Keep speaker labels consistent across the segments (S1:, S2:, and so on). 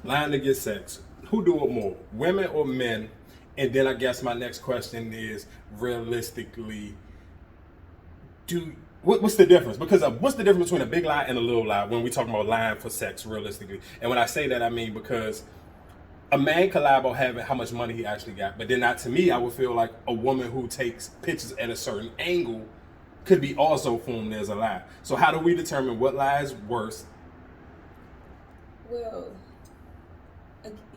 S1: Lying to get sex. Who do it more, women or men? And then I guess my next question is, realistically, what's the difference? Because what's the difference between a big lie and a little lie when we talking about lying for sex, realistically? And when I say that, I mean because a man can lie about having how much money he actually got, but then not to me, I would feel like a woman who takes pictures at a certain angle could be also formed as a lie. So how do we determine what lie is worse?
S2: Well,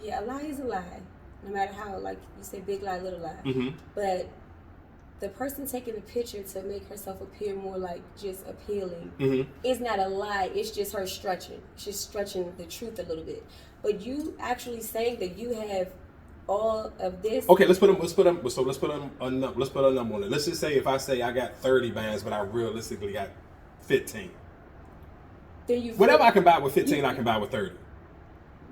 S2: yeah, a lie is a lie, no matter how, like you say, big lie, little lie.
S1: Mm-hmm.
S2: But the person taking a picture to make herself appear more like just appealing
S1: Mm-hmm.
S2: is not a lie. It's just her stretching. She's stretching the truth a little bit. But you actually saying that you have all of this.
S1: Okay, let's put a number on it. Let's just say if I say I got 30 bands, but I realistically got 15.
S2: Then you
S1: Whatever I can buy with 15, I can buy with 30.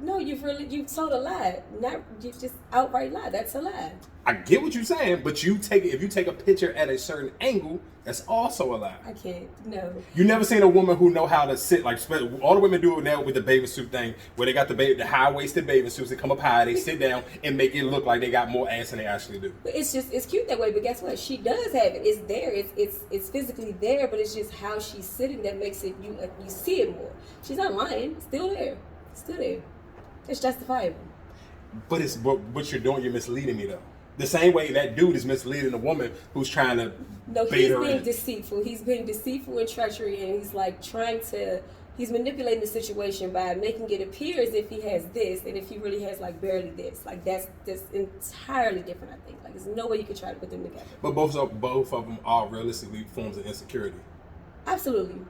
S2: No, you told a lie. Not you just outright lie. That's a lie.
S1: I get what you're saying, but if you take a picture at a certain angle, that's also a lie.
S2: I can't. No.
S1: You never seen a woman who know how to sit, like all the women do it now with the bathing suit thing, where they got the high waisted bathing suits that come up high, they sit down and make it look like they got more ass than they actually do.
S2: But it's cute that way. But guess what? She does have it. It's there. It's physically there. But it's just how she's sitting that makes it you see it more. She's not lying. It's still there. It's still there. It's justifiable.
S1: But what you're doing, you're misleading me though. The same way that dude is misleading a woman who's trying to
S2: No,
S1: bait
S2: he's
S1: her
S2: being
S1: in.
S2: deceitful. He's being deceitful and treachery, and he's like he's manipulating the situation by making it appear as if he has this, and if he really has like barely this. Like that's entirely different. I think. Like there's no way you could try to put them together.
S1: But both of them are realistically forms of insecurity.
S2: Absolutely.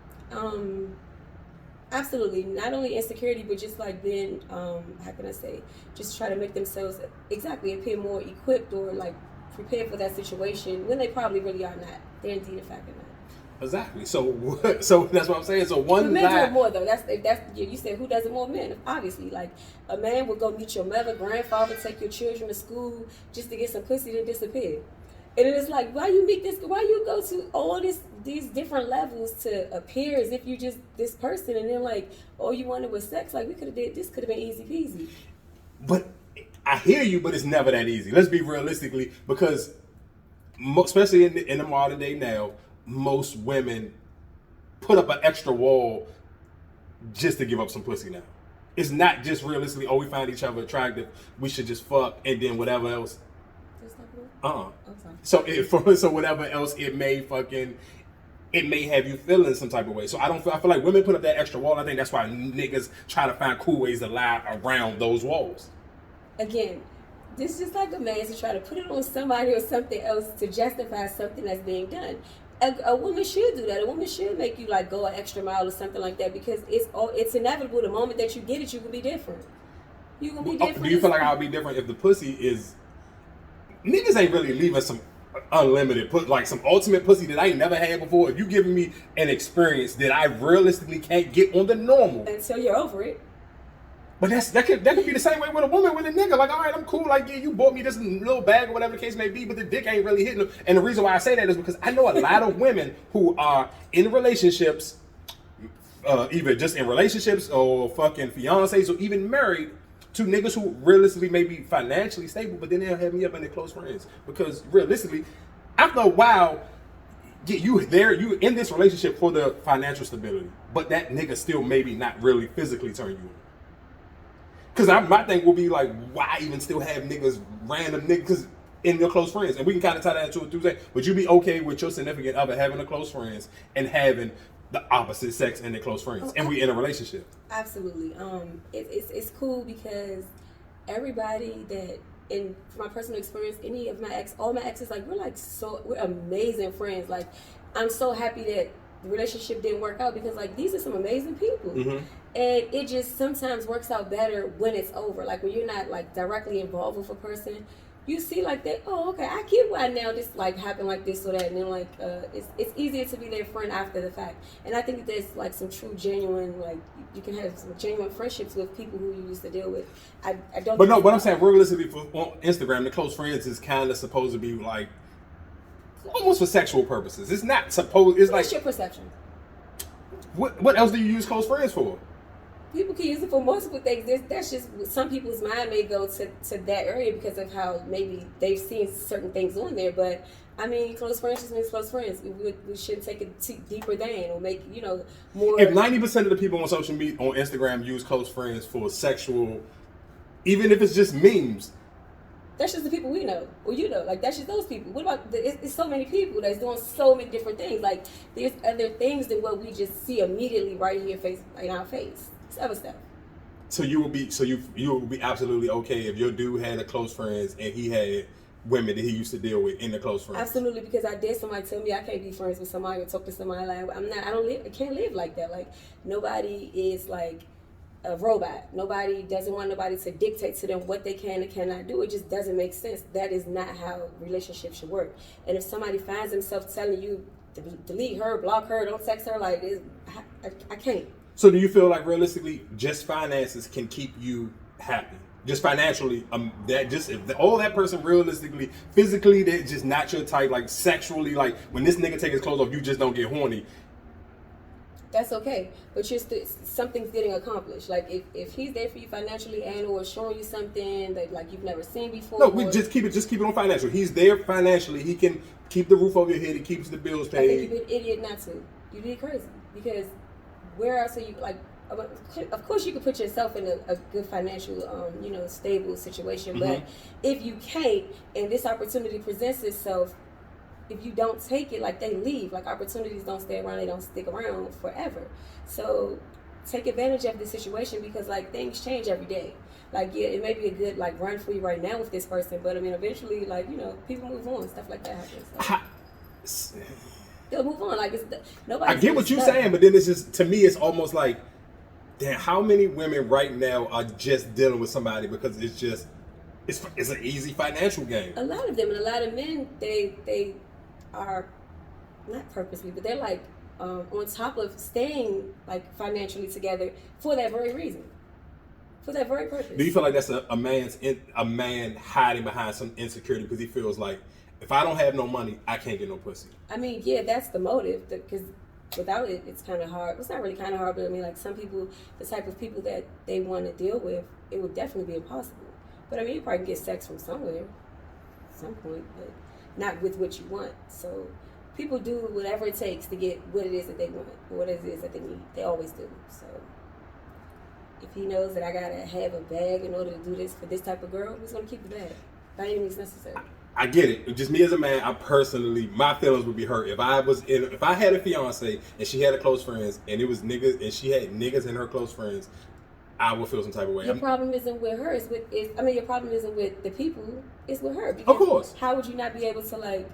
S2: Absolutely. Not only insecurity, but just like being, how can I say, just try to make themselves exactly appear more equipped or like prepared for that situation when they probably really are not. They're indeed a fact or not.
S1: Exactly. So that's what I'm saying. So
S2: But
S1: one
S2: men do
S1: lie.
S2: it more though. That's you said who does it more? Men. Obviously, like a man would go meet your mother, grandfather, take your children to school just to get some pussy to disappear. And it's like, why you go to all these different levels to appear as if you just this person, and then like all you wanted was sex. Like could have been easy peasy.
S1: But I hear you, but it's never that easy. Let's be realistically, because especially in the modern day now, most women put up an extra wall just to give up some pussy now. It's not just realistically, we find each other attractive, we should just fuck, and then whatever else. So whatever else it may have you feeling some type of way. So I feel like women put up that extra wall. I think that's why niggas try to find cool ways to lie around those walls.
S2: Again, this is just like a man to try to put it on somebody or something else to justify something that's being done. A woman should do that. A woman should make you like go an extra mile or something like that, because it's inevitable. The moment that you get it, you can be different. You can be different.
S1: Do you feel like I'll be different if the pussy is? Niggas ain't really leaving some unlimited like some ultimate pussy that I ain't never had before. If you giving me an experience that I realistically can't get on the normal
S2: until you're over it.
S1: But that could be the same way with a woman with a nigga. Like, all right, I'm cool. Like, yeah, you bought me this little bag or whatever the case may be, but the dick ain't really hitting them. And the reason why I say that is because I know a lot of women who are in relationships, either just in relationships or fucking fiancés or even married to niggas who realistically may be financially stable, but then they'll have me up in their close friends. Because realistically, after a while, you in this relationship for the financial stability, but that nigga still maybe not really physically turn you on. Because my thing will be like, why even still have random niggas in your close friends? And we can kind of tie that into a Tuesday. Would you be okay with your significant other having a close friends and having the opposite sex in their close friends, and we in a relationship?
S2: Absolutely. It's cool because everybody that, in my personal experience, all my exes, like we're amazing friends. Like I'm so happy that the relationship didn't work out, because like these are some amazing people.
S1: Mm-hmm.
S2: And it just sometimes works out better when it's over. Like when you're not like directly involved with a person, you see like that, oh, okay, I get why now this like happened like this or that, and then like it's easier to be their friend after the fact. And I think that there's like some true genuine, like you can have some genuine friendships with people who you used to deal with. I don't.
S1: But no, what I'm saying, realistically, on Instagram, the close friends is kind of supposed to be like almost for sexual purposes. It's not supposed. It's
S2: What's
S1: like,
S2: your perception?
S1: What else do you use close friends for?
S2: People can use it for multiple things. That's just some people's mind may go to that area because of how maybe they've seen certain things on there. But I mean, close friends just means close friends. We shouldn't take it deeper than or make more.
S1: If 90% of the people on social media on Instagram use close friends for sexual, even if it's just memes.
S2: That's just the people we know, or like that's just those people. What about it's so many people that's doing so many different things. Like there's other things than what we just see immediately right here in our face. It's other stuff.
S1: So you would be absolutely okay if your dude had a close friends and he had women that he used to deal with in the close friends.
S2: Absolutely, because I did somebody tell me I can't be friends with somebody or talk to somebody like I can't live like that. Like nobody is like a robot. Nobody doesn't want nobody to dictate to them what they can and cannot do. It just doesn't make sense. That is not how relationships should work. And if somebody finds themselves telling you to delete her, block her, don't text her, like I can't.
S1: So do you feel like realistically just finances can keep you happy? Just financially, that just if all that person realistically, physically, they're just not your type. Like sexually, like when this nigga take his clothes off, you just don't get horny.
S2: That's okay, but something's getting accomplished. Like if he's there for you financially and or showing you something that like you've never seen before.
S1: No, we just keep it on financial. He's there financially. He can keep the roof over your head. He keeps the bills paid.
S2: I think you'd be an idiot not to. You'd be crazy because where else are you like? Of course, you can put yourself in a good financial, stable situation.
S1: Mm-hmm.
S2: But if you can't, and this opportunity presents itself, if you don't take it, like they leave. Like opportunities don't stay around; they don't stick around forever. So take advantage of the situation because like things change every day. Like yeah, it may be a good like run for you right now with this person, but I mean eventually, like people move on, stuff like that happens. So. They'll move on. Like nobody.
S1: I get what you're saying, but then it's just to me, it's almost like, damn, how many women right now are just dealing with somebody because it's an easy financial game.
S2: A lot of them and a lot of men, they are not purposely, but they're like on top of staying like financially together for that very reason, for that very purpose.
S1: Do you feel like that's a man hiding behind some insecurity because he feels like if I don't have no money, I can't get no pussy?
S2: I mean, yeah, that's the motive because without it, it's kind of hard. It's not really kind of hard, but I mean, like some people, the type of people that they want to deal with, it would definitely be impossible. But I mean, you probably can get sex from somewhere, at some point, but not with what you want. So people do whatever it takes to get what it is that they want, or what it is that they need. They always do. So if he knows that I gotta have a bag in order to do this for this type of girl, he's gonna keep the bag by any means necessary.
S1: I get it. Just me as a man, I personally, my feelings would be hurt if I had a fiance and she had a close friends and it was niggas and she had niggas in her close friends, I would feel some type of way.
S2: Your problem isn't with her. Your problem isn't with the people. It's with her.
S1: Of course.
S2: How would you not be able to like?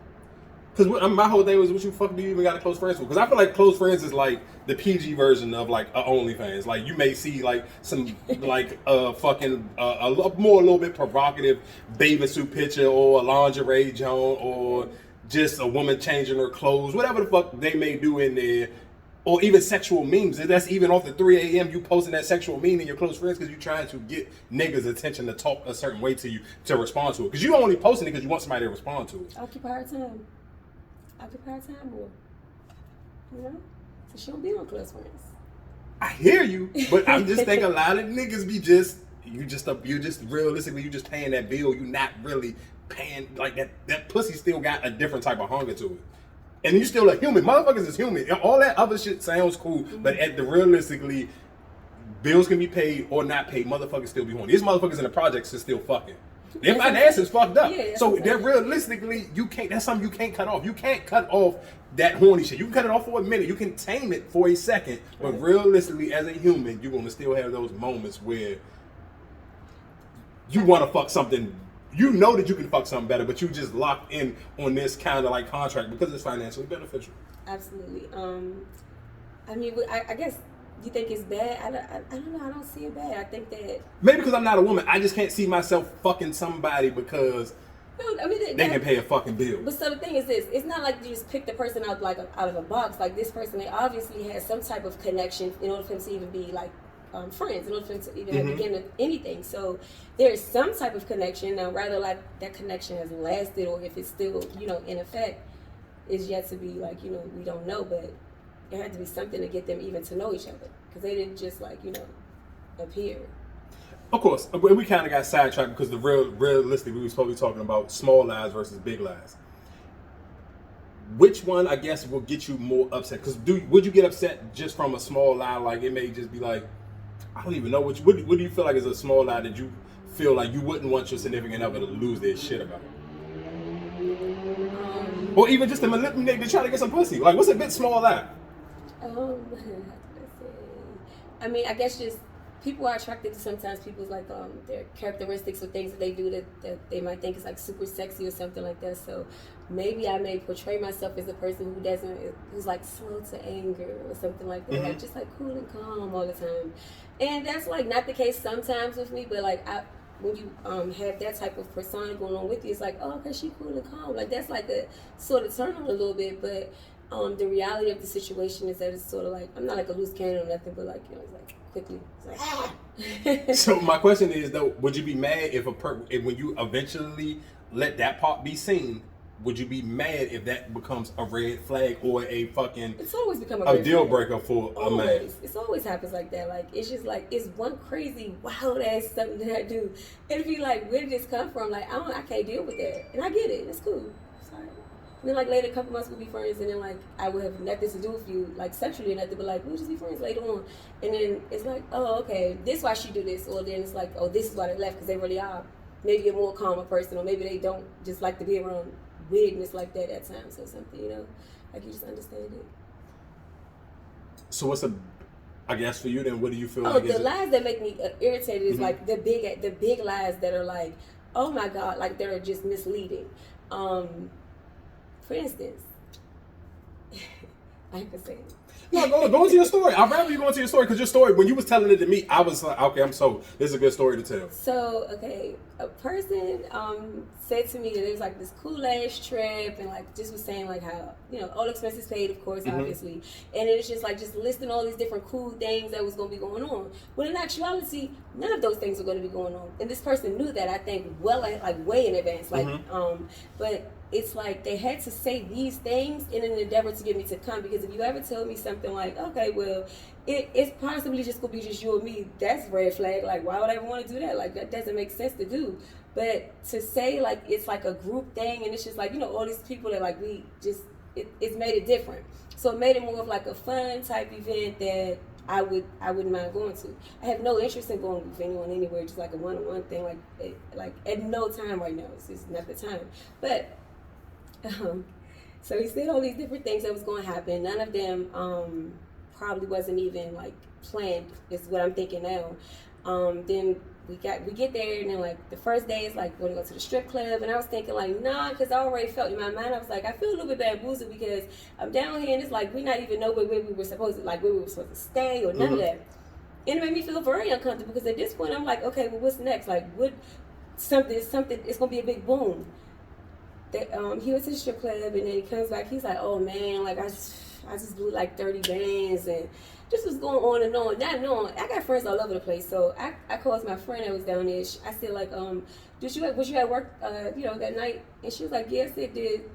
S1: Because my whole thing was, what you fuck do you even got a close friends for? Because I feel like close friends is like the PG version of like a OnlyFans. Like you may see like some like a little bit provocative bathing suit picture or a lingerie joint or just a woman changing her clothes, whatever the fuck they may do in there. Or even sexual memes. That's even off the 3 a.m. you posting that sexual meme in your close friends because you're trying to get niggas' attention to talk a certain way to you to respond to it. Because you only posting it because you want somebody to respond to it.
S2: Occupy her time more. You know? So she don't be on close friends.
S1: I hear you, but I'm just thinking a lot of niggas be you just realistically you just paying that bill. You not really paying like that pussy still got a different type of hunger to it. And you still a human. Motherfuckers is human. All that other shit sounds cool, but realistically, bills can be paid or not paid. Motherfuckers still be horny. These motherfuckers in the projects is still fucking. Their finances fucked up.
S2: Yeah,
S1: so they're realistically, you can't. That's something you can't cut off. You can't cut off that horny shit. You can cut it off for a minute. You can tame it for a second. But realistically, as a human, you're gonna still have those moments where you want to fuck something. You know that you can fuck something better, but you just locked in on this kind of like contract because it's financially beneficial.
S2: Absolutely. I mean, I guess you think it's bad. I don't know. I don't see it bad. I think that
S1: maybe because I'm not a woman, I just can't see myself fucking somebody because they can pay a fucking bill.
S2: But so the thing is this: it's not like you just pick the person out out of a box. Like this person, they obviously has some type of connection in order for them to even be like. Friends in order for them to even begin with anything. So there's some type of connection. Now, rather like that connection has lasted or if it's still, in effect, is yet to be like, we don't know. But there had to be something to get them even to know each other. Because they didn't just like, appear.
S1: Of course, we kind of got sidetracked because realistically, we were supposed to be talking about small lies versus big lies. Which one, I guess, will get you more upset? Because would you get upset just from a small lie? Like, it may just be like, I don't even know. What do you feel like is a small lie that you feel like you wouldn't want your significant other to lose their shit about? Or even just to manipulate to try to get some pussy. Like, what's a bit small lie?
S2: I mean, I guess just people are attracted to sometimes people's like their characteristics or things that they do that they might think is like super sexy or something like that. So maybe I may portray myself as a person who's like slow to anger or something like that, like just like cool and calm all the time. And that's like not the case sometimes with me, but like when you have that type of persona going on with you, it's like, oh, okay, she cool and calm. Like that's like a sort of turn on a little bit, but the reality of the situation is that it's sort of like, I'm not like a loose cannon or nothing, but like, you know, it's like quickly. It's like,
S1: So my question is though, would you be mad if when you eventually let that part be seen, would you be mad if that becomes a red flag or a fucking
S2: it's always become
S1: a deal breaker for a man?
S2: It always happens like that. Like it's just like it's one crazy wild ass something that I do, and be like, where did this come from? Like I can't deal with that, and I get it. It's cool. Sorry. And then like later, a couple months we'll be friends, and then like I would have nothing to do with you, like sexually or nothing, but like we'll just be friends later on. And then it's like, oh okay, this is why she do this, or then it's like, oh this is why they left because they really are maybe a more calmer person, or maybe they don't just like to be around weirdness like that at times or something, you know, like you just understand it.
S1: So what's I guess for you then, what do you feel
S2: like? The lies that make me irritated is like the big lies that are like, oh my god, like they're just misleading. For instance, I could say it.
S1: No, go into your story. I'd rather you go into your story because your story, when you was telling it to me, I was like, okay, I'm sold. This is a good story to tell.
S2: So, okay, a person said to me that it was like this cool ass trip and like just was saying like how, you know, all expenses paid, of course, obviously. And it was just like just listing all these different cool things that was going to be going on. When in actuality, none of those things were going to be going on. And this person knew that, I think, well, like way in advance. Like, but it's like they had to say these things in an endeavor to get me to come, because if you ever tell me something like, okay, well, it's possibly just gonna be just you and me, that's red flag. Like, why would I ever want to do that? Like, that doesn't make sense to do. But to say like it's like a group thing and it's just like, you know, all these people that like we just it's made it different. So it made it more of like a fun type event that I wouldn't mind going to. I have no interest in going with anyone anywhere, just like a one-on-one thing. Like at no time right now. It's just not the time. But so he said all these different things that was going to happen. None of them probably wasn't even like planned, is what I'm thinking now. Then we get there, and then like the first day is like we're gonna go to the strip club, and I was thinking like nah, because I already felt in my mind, I was like, I feel a little bit bamboozled because I'm down here and it's like we not even know where we were supposed to stay or none of that. And it made me feel very uncomfortable because at this point I'm like, okay, well what's next? Like what something it's gonna be a big boom. He went to the strip club and then he comes back, he's like, oh man, like I just blew like 30 bands and just was going on and on, not knowing. I got friends all over the place, so I called my friend that was down there. I said like, was you at work, you know, that night? And she was like, yes, it did.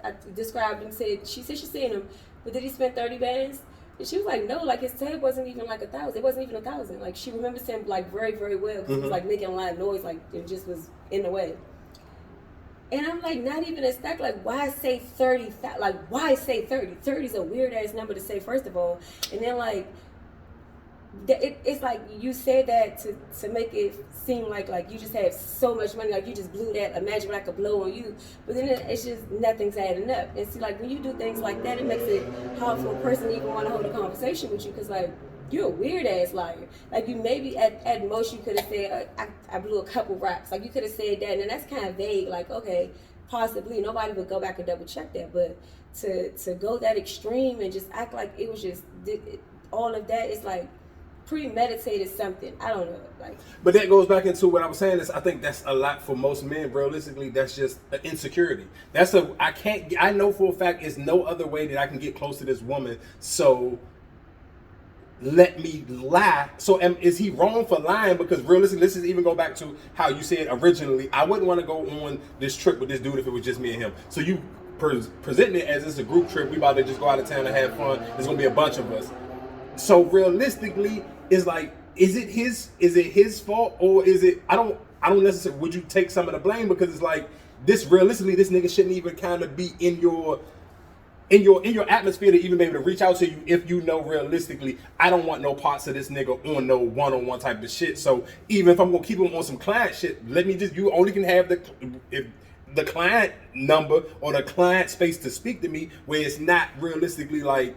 S2: I described him. She said she seen him, but did he spend 30 bands? And she was like, no, like his tab wasn't even like 1,000. It wasn't even 1,000. Like she remembers him like very, very well because he was like making a lot of noise, like it just was in the way. And I'm like, not even a stack. Like, why say 30? Like, why say 30? 30 is a weird ass number to say, first of all. And then, like, it's like you said that to make it seem like you just have so much money, like you just blew that. Imagine what I could blow on you. But then it's just nothing's adding up. And see, like, when you do things like that, it makes it hard for a person to even want to hold a conversation with you because, like, you're a weird ass liar. Like you maybe at most you could have said I blew a couple rocks. Like you could have said that, and that's kind of vague. Like okay, possibly nobody would go back and double check that. But to go that extreme and just act like it was just all of that is like premeditated something. I don't know. Like,
S1: but that goes back into what I was saying. Is I think that's a lot for most men. Realistically, that's just an insecurity. I know for a fact it's no other way that I can get close to this woman. So let me lie. So is he wrong for lying? Because realistically, let's just even go back to how you said originally, I wouldn't want to go on this trip with this dude if it was just me and him. So you presenting it as it's a group trip. We about to just go out of town and have fun. There's going to be a bunch of us. So realistically, it's like, is it his fault, or is it? I don't necessarily. Would you take some of the blame, because it's like this realistically, this nigga shouldn't even kind of be in your atmosphere to even be able to reach out to you if you know realistically I don't want no parts of this nigga on no one-on-one type of shit. So even if I'm gonna keep him on some client shit, you only can have the client number or the client space to speak to me where it's not realistically like.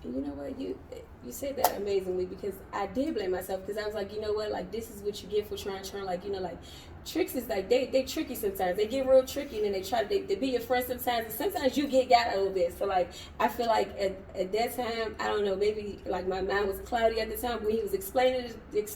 S2: You know what, you said that amazingly, because I did blame myself, because I was like, you know what, like this is what you get for trying, like, you know, like tricks is like they tricky sometimes. They get real tricky, and then they try to they be your friend sometimes, and sometimes you get got a little bit. So like I feel like at that time, I don't know, maybe like my mind was cloudy at the time when he was explaining it. It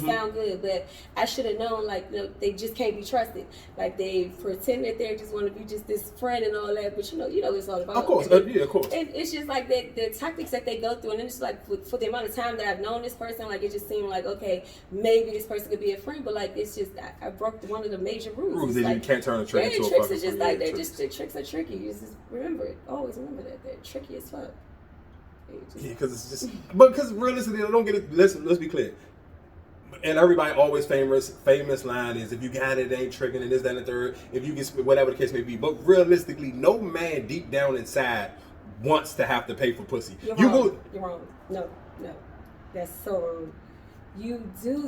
S2: sounded good, but I should have known, like, you know, they just can't be trusted. Like they pretend that they just want to be just this friend and all that, but you know what it's all about.
S1: Of course,
S2: and,
S1: yeah, of course.
S2: And it's just like the tactics that they go through, and it's like for the amount of time that I've known this person, like it just seemed like, okay, maybe this person could be a friend, but like it's just I broke one of the major rules.
S1: That
S2: like,
S1: you can't turn a trick into a
S2: tricks
S1: fucking
S2: are just
S1: friend.
S2: like the tricks are tricky. You just remember it. Always remember that they're tricky as fuck.
S1: Yeah, because it's just because realistically, I don't get it. Let's be clear. And everybody always famous line is, if you got it, it ain't tricking, and this, that, and the third. If you get whatever the case may be, but realistically, no man deep down inside wants to have to pay for pussy.
S2: You're wrong. No, that's so wrong.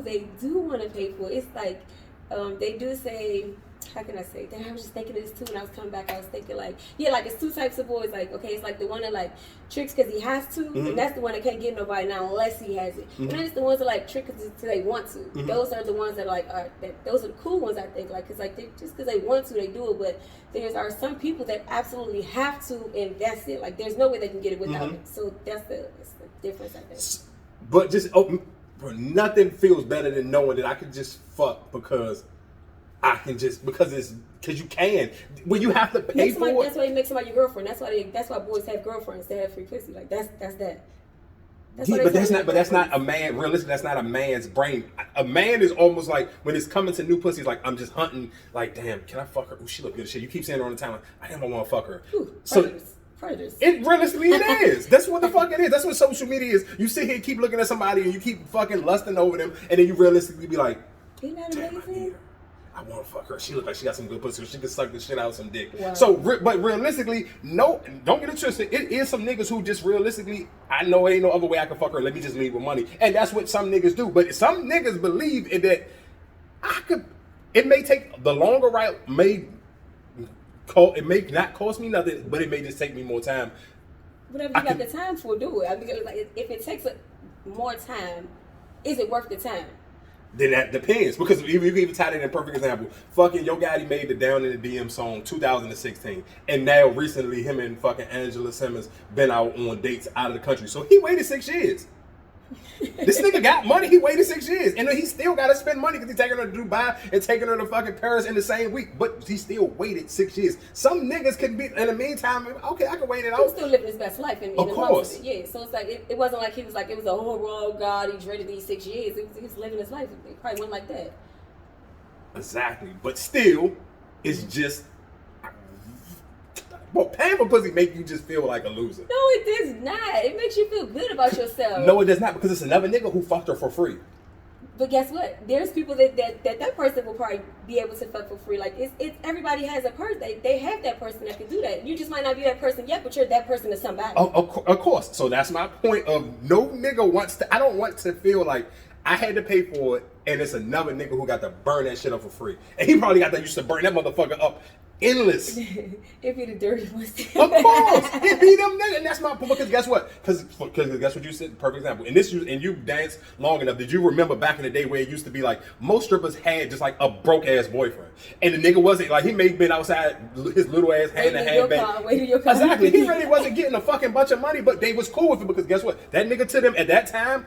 S2: They do want to pay for it. It's like they do say, how can I say? Damn, I was just thinking this too. When I was coming back, I was thinking like, yeah, like it's two types of boys. Like, okay, it's like the one that like tricks because he has to, and that's the one that can't get nobody now unless he has it. And then it's the ones that like trick because they want to. Those are the ones that are like, those are the cool ones, I think. Like, cause like just because they want to, they do it. But are some people that absolutely have to, and that's it. Like, there's no way they can get it without it. So that's the difference, I think.
S1: But just nothing feels better than knowing that I can just fuck because I can just because you can. When you have to pay for it.
S2: That's why you make somebody your girlfriend. That's why boys have girlfriends. They have free pussy. Like that's that.
S1: But that's not a man. Realistically, that's not a man's brain. A man is almost like when it's coming to new pussy, like I'm just hunting. Like, damn, can I fuck her? Ooh, she look good as shit. You keep saying her all the time. Like, I didn't want to fuck her.
S2: Ooh, predators.
S1: Realistically, it is. That's what the fuck it is. That's what social media is. You sit here and keep looking at somebody and you keep fucking lusting over them, and then you realistically be like,
S2: isn't that amazing?
S1: I want to fuck her. She look like she got some good pussy. She can suck the shit out of some dick.
S2: Wow.
S1: So, but realistically, no, don't get it twisted. It is some niggas who just realistically, I know ain't no other way I can fuck her. Let me just leave with money. And that's what some niggas do. But some niggas believe in that it may take the longer route, it may not cost me nothing, but it may just take me more time.
S2: Whatever you got the time for, do it. I mean, like, if it takes more time, is it worth the time?
S1: Then that depends, because you can even tie that in a perfect example. Fucking Yo Gotti made the Down in the DM song 2016, and now recently him and fucking Angela Simmons been out on dates out of the country. So he waited 6 years. This nigga got money. He waited 6 years, and then he still got to spend money because he's taking her to Dubai and taking her to fucking Paris in the same week. But he still waited 6 years. Some niggas can be in the meantime. Okay, I can wait it out.
S2: He's still living his best life,
S1: of course.
S2: Yeah. So it's like it wasn't like he was like it was a oh God, he dreaded these 6 years. He was living his life. It probably wasn't like that.
S1: Exactly, but still, it's just. Well, paying for pussy make you just feel like a loser.
S2: No, it does not. It makes you feel good about yourself.
S1: No, it does not, because it's another nigga who fucked her for free.
S2: But guess what? There's people that person will probably be able to fuck for free. Like it's everybody has a person. They have that person that can do that. You just might not be that person yet, but you're that person to somebody.
S1: Of course. So that's my point. Of no nigga wants to. I don't want to feel like I had to pay for it, and it's another nigga who got to burn that shit up for free, and he probably got that used to burn that motherfucker up. Endless.
S2: It be the dirty ones.
S1: Of course, it be them niggas, and that's my point. Because guess what? Because guess what you said. Perfect example. And you danced long enough. Did you remember back in the day where it used to be like most strippers had just like a broke ass boyfriend, and the nigga wasn't like he may have been outside his little ass hand in hand back. Exactly. He really wasn't getting a fucking bunch of money, but they was cool with it because guess what? That nigga to them at that time.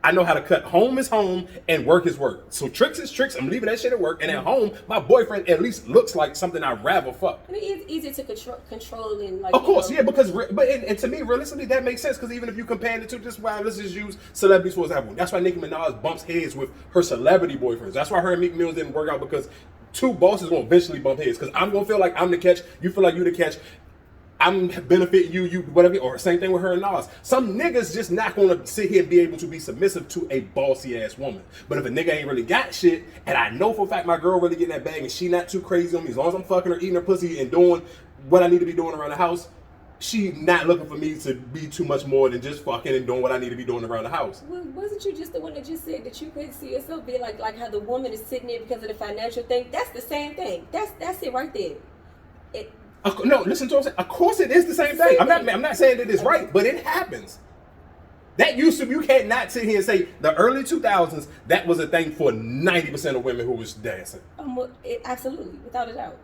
S1: I know how to cut home is home and work is work. So tricks is tricks. I'm leaving that shit at work. And at home, my boyfriend at least looks like something I'd rather fuck.
S2: I mean, it's easier to control and like.
S1: Of course, yeah, because and to me, realistically, that makes sense. Because even if you compare the two, let's just use celebrities for example. That's why Nicki Minaj bumps heads with her celebrity boyfriends. That's why her and Meek Mill didn't work out because two bosses will eventually bump heads. Because I'm gonna feel like I'm the catch. You feel like you the catch. I'm benefiting you, whatever, or same thing with her and Nas. Some niggas just not gonna sit here and be able to be submissive to a bossy ass woman. But if a nigga ain't really got shit, and I know for a fact my girl really getting that bag and she not too crazy on me, as long as I'm fucking her, eating her pussy, and doing what I need to be doing around the house, she not looking for me to be too much more than just fucking and doing what I need to be doing around the house.
S2: Well, wasn't you just the one that just said that you couldn't see yourself being like how the woman is sitting there because of the financial thing? That's the same thing. That's it right there.
S1: No, listen to what I'm saying. Of course, it is the same thing. I'm not saying that it's right, but it happens. That used to, you can't not sit here and say the early 2000s, that was a thing for 90% of women who was dancing.
S2: Absolutely, without a doubt.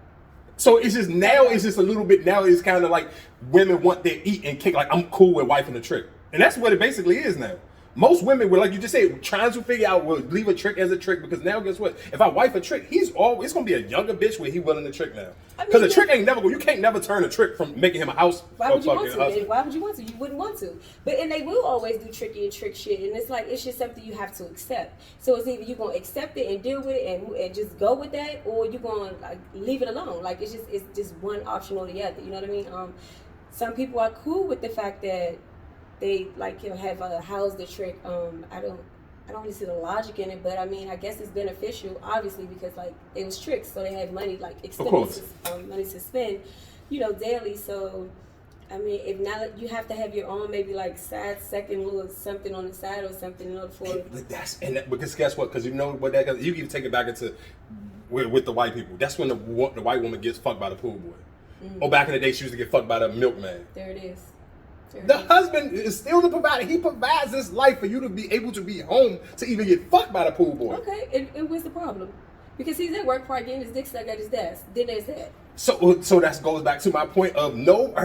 S1: So it's just now, it's just a little bit, now it's kind of like women want their eat and kick, like I'm cool with wifing a trick. And that's what it basically is now. Most women were, like you just said, trying to figure out, well, leave a trick as a trick, because now guess what? If I wife a trick, it's going to be a younger bitch where he willing to trick now. Because a trick ain't never, you can't never turn a trick from making him a house.
S2: Why would you want to? Why would you want to? You wouldn't want to. And they will always do tricky and trick shit. And it's like, it's just something you have to accept. So it's either you're going to accept it and deal with it and just go with that, or you're going to like leave it alone. Like it's just one option or the other. You know what I mean? Some people are cool with the fact that they like have housed the trick. I don't really see the logic in it, but I mean, I guess it's beneficial, obviously, because like it was tricks, so they have money, like extended money to spend, daily. So, I mean, if not, you have to have your own maybe like second little something on the side or something in order for.
S1: Because guess what? Because you know what that, you can take it back into with the white people. That's when the white woman gets fucked by the pool boy. Mm-hmm. Or back in the day, she used to get fucked by the milkman.
S2: There it is.
S1: The husband is still the provider. He provides this life for you to be able to be home to even get fucked by the pool boy.
S2: Okay, and what's the problem? Because he's at work probably getting his dick stuck at his desk. Then there's that.
S1: So that goes back to my point of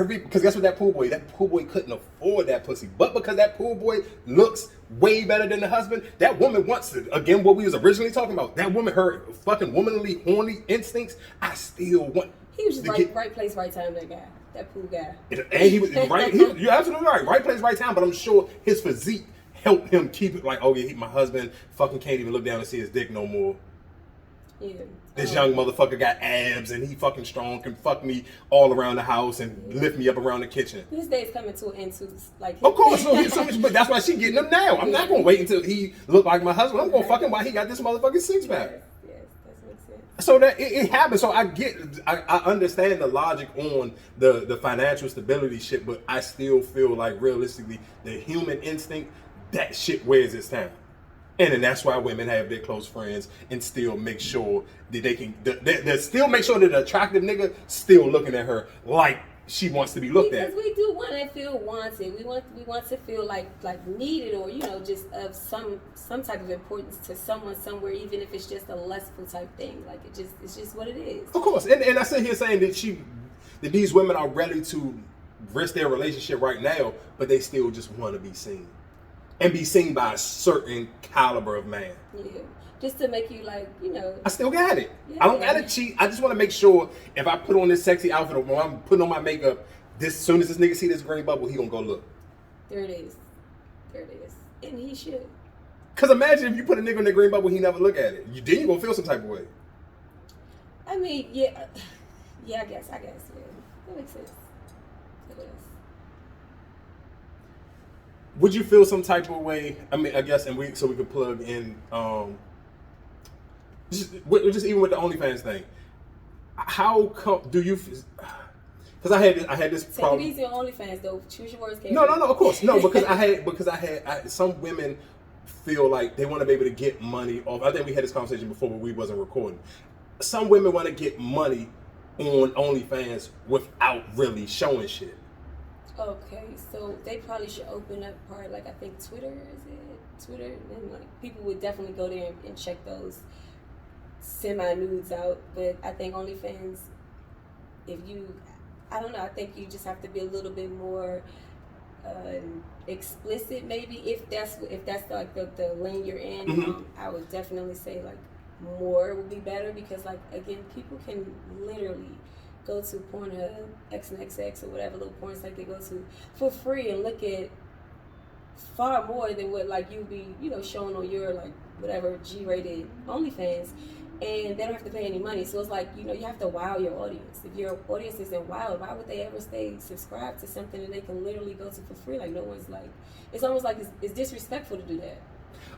S1: because guess what, that pool boy couldn't afford that pussy. But because that pool boy looks way better than the husband, that woman wants to, again, what we was originally talking about, that woman, her fucking womanly, horny instincts, I still want.
S2: He was just right place, right time, that guy. That pool guy.
S1: And he was right. You're absolutely right. Right place, right time. But I'm sure his physique helped him keep it like, oh yeah, my husband fucking can't even look down and see his dick no more.
S2: Yeah.
S1: This young motherfucker got abs and he fucking strong, can fuck me all around the house and lift me up around the kitchen.
S2: His day's coming to an end too. Like,
S1: of course, but that's why she getting him now. I'm not gonna wait until he look like my husband. I'm gonna fuck him while he got this motherfucking six pack.
S2: Yes, that makes sense.
S1: So that it happens. So I understand the logic on the financial stability shit, but I still feel like realistically the human instinct, that shit wears its time. And then that's why women have their close friends and still make sure that they still make sure that the attractive nigga still looking at her like she wants to be looked at.
S2: Because we do want to feel wanted. We want to feel like needed, or just of some type of importance to someone somewhere, even if it's just a lustful type thing. Like it's just what it is.
S1: Of course, and I sit here saying that these women are ready to risk their relationship right now, but they still just want to be seen. And be seen by a certain caliber of man.
S2: Yeah. Just to make you
S1: I still got it.
S2: Yeah,
S1: I don't gotta cheat. I just want to make sure if I put on this sexy outfit or when I'm putting on my makeup, soon as this nigga see this green bubble, he gonna go look.
S2: There it is. And he should.
S1: Cause imagine if you put a nigga in the green bubble, he never look at it. Then you gonna feel some type of way.
S2: I mean, yeah, I guess, yeah. That makes sense. It does.
S1: Would you feel some type of way? I mean, I guess, we could plug in, just even with the OnlyFans thing. How come do you? Because I had this problem.
S2: Take it easy on OnlyFans though. Choose your words carefully.
S1: No, of course, no. Because I had some women feel like they want to be able to get money off. I think we had this conversation before, but we wasn't recording. Some women want to get money on OnlyFans without really showing shit.
S2: Okay, so they probably should open up part, like I think Twitter, and like people would definitely go there and check those semi-nudes out. But I think OnlyFans, I don't know, I think you just have to be a little bit more explicit, maybe, if that's like the lane you're in.
S1: Mm-hmm.
S2: I would definitely say like more would be better, because like again, people can literally go to Pornhub, XNXX, or whatever little porn site they go to for free and look at far more than what like you be showing on your like whatever G-rated OnlyFans. and they don't have to pay any money. So it's like, you know, you have to wow your audience. If your audience isn't wild, why would they ever stay subscribed to something that they can literally go to for free? Like, no one's like, it's almost like it's disrespectful to do that.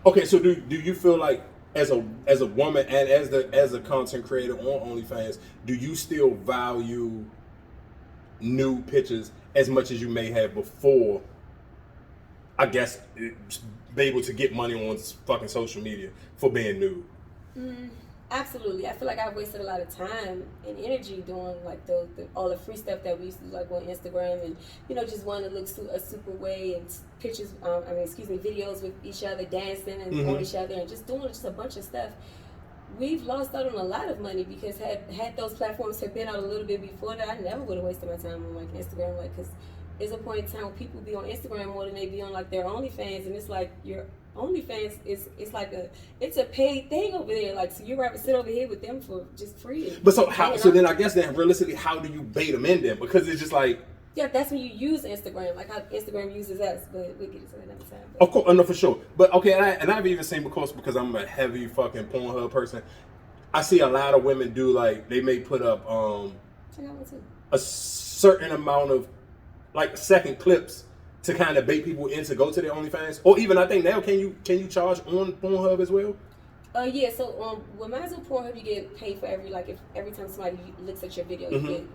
S1: Okay, so do you feel like as a woman and as a content creator on OnlyFans, do you still value nude pictures as much as you may have before? I guess be able to get money on fucking social media for being nude.
S2: Absolutely. I feel like I've wasted a lot of time and energy doing like all the free stuff that we used to do, like on Instagram, and you know, just wanting to look a super way, and pictures, videos with each other dancing and on each other, and just doing just a bunch of stuff. We've lost out on a lot of money because had those platforms had been out a little bit before that, I never would have wasted my time on like Instagram, like, because there's a point in time when people be on Instagram more than they be on like their OnlyFans, and it's like your OnlyFans it's like it's a paid thing over there. Like, so you'd rather sit over here with them for just free.
S1: But so then I guess then realistically, how do you bait them in then? Because it's just like,
S2: yeah, that's when you use Instagram, like how Instagram uses us. But we'll get into that another time.
S1: Of course, no, for sure. But okay, and I've even seen because I'm a heavy fucking Pornhub person. I see a lot of women do like they may put up
S2: I got one too.
S1: a certain amount of like second clips to kind of bait people in to go to their OnlyFans, or even I think now can you charge on Pornhub as well?
S2: Yeah. So with Mazel Pornhub, you get paid for every time somebody looks at your video. You get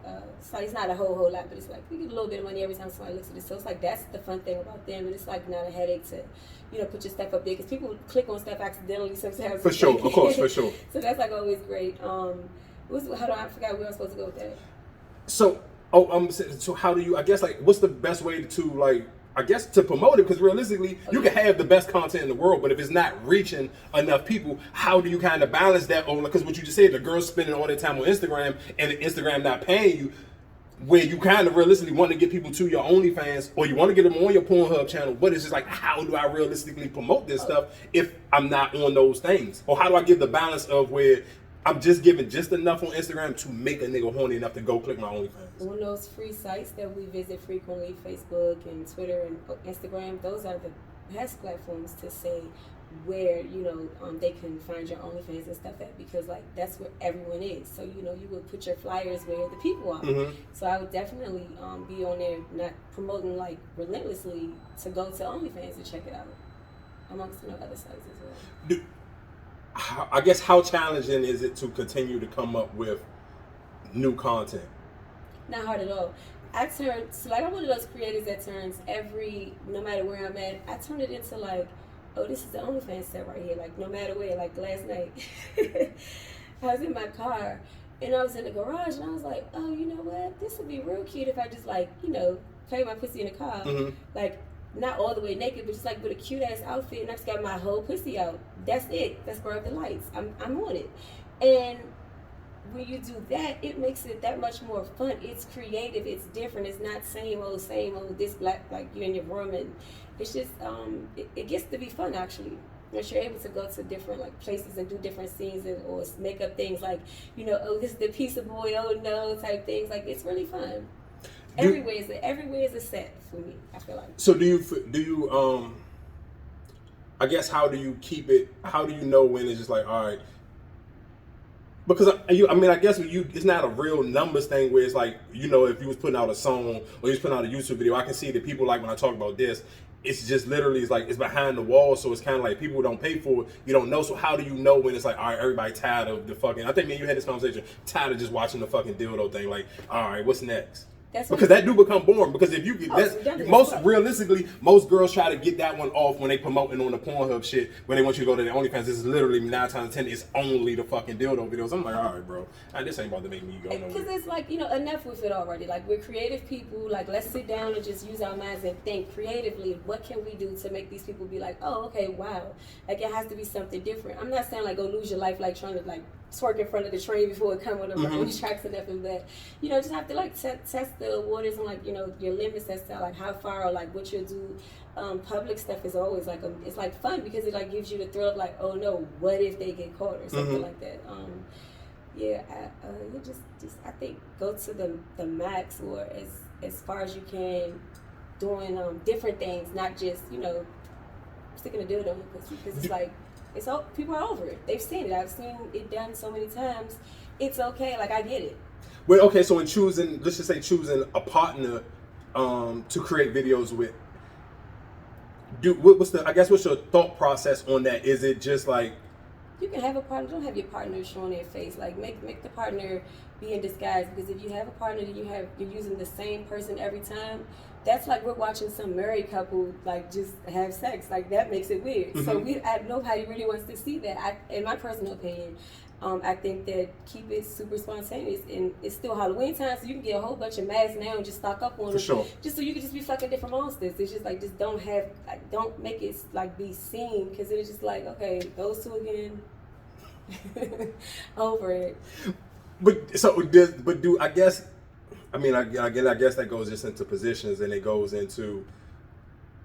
S2: so it's not a whole lot, but it's like you get a little bit of money every time somebody looks at it. So it's like that's the fun thing about them, and it's like not a headache to, you know, put your stuff up there because people click on stuff accidentally sometimes.
S1: For sure, of course, for sure.
S2: So that's like always great. I forgot where I was supposed to go with that.
S1: So so how do you? I guess like what's the best way to like? I guess to promote it, because realistically, you can have the best content in the world, but if it's not reaching enough people, how do you kind of balance that? Because what you just said, the girls spending all their time on Instagram and Instagram not paying you, where you kind of realistically want to get people to your OnlyFans or you want to get them on your Pornhub channel, but it's just like, how do I realistically promote this stuff if I'm not on those things? Or how do I give the balance of where I'm just giving just enough on Instagram to make a nigga horny enough to go click my OnlyFans?
S2: On those free sites that we visit frequently, Facebook and Twitter and Instagram, those are the best platforms to say where, you know, they can find your OnlyFans and stuff at, because like that's where everyone is. So, you know, you would put your flyers where the people are. So I would definitely be on there, not promoting like relentlessly, to go to OnlyFans and check it out, amongst, you know, other sites as well.
S1: I guess how challenging is it to continue to come up with new content?
S2: Not hard at all. I'm one of those creators that turns no matter where I'm at, I turn it into like, oh, this is the OnlyFans set right here. Like, no matter where. Like last night, I was in my car and I was in the garage and I was like, oh, you know what? This would be real cute if I just like, you know, play my pussy in the car, like not all the way naked, but just like with a cute ass outfit, and I just got my whole pussy out. That's it. That's where the lights. I'm on it, and when you do that, it makes it that much more fun. It's creative. It's different. It's not same old. This black, like you're in your room, and it's just it gets to be fun actually. Once you're able to go to different like places and do different scenes or make up things like, you know, oh, this is the pizza boy, oh no, type things. Like, it's really fun. Everywhere is a set for me, I feel like. So
S1: do you I guess how do you keep it? How do you know when it's just like, all right? Because I guess it's not a real numbers thing where it's like, you know, if you was putting out a song or you was putting out a YouTube video, I can see that people like when I talk about this. It's just literally, it's like, it's behind the wall, so it's kind of like people don't pay for it, you don't know. So how do you know when it's like, all right, everybody tired of the fucking, I think, man, you had this conversation, tired of just watching the fucking dildo thing, like, all right, what's next? Because that do become boring. Because if you get realistically, most girls try to get that one off when they promoting on the Pornhub shit. When they want you to go to their OnlyFans, this is literally 9 times out of 10, it's only the fucking dildo videos. I'm like, all right, bro, this ain't about to make me go nowhere.
S2: Because it's like, you know, enough with it already. Like, we're creative people. Like, let's sit down and just use our minds and think creatively. What can we do to make these people be like, oh, okay, wow. Like, it has to be something different. I'm not saying like go lose your life like trying to like twerk in front of the train before it come on the tracks and nothing, but you know, just have to like test the waters and like, you know, your limits as to like how far or like what you'll do. Public stuff is always like it's like fun because it like gives you the thrill of like, oh no, what if they get caught or something like that. You just I think go to the max or as far as you can, doing different things, not just, you know, sticking a dildo because it's like. people are over it. They've seen it. I've seen it done so many times. It's okay. Like, I get it.
S1: Well, okay, so in choosing, let's just say choosing a partner to create videos with, what's your thought process on that? Is it just like,
S2: you can have a partner, don't have your partner showing their face. Like, make the partner be in disguise, because if you have a partner that you're using the same person every time, that's like we're watching some married couple like just have sex. Like, that makes it weird. So nobody really wants to see that. In my personal opinion, I think that keep it super spontaneous, and it's still Halloween time, so you can get a whole bunch of masks now and just stock up on them.
S1: Sure.
S2: Just so you can just be fucking different monsters. It's just like, just don't make it like be seen, because it's just like, okay, those two again. Over it. I guess that goes just into positions, and it goes into,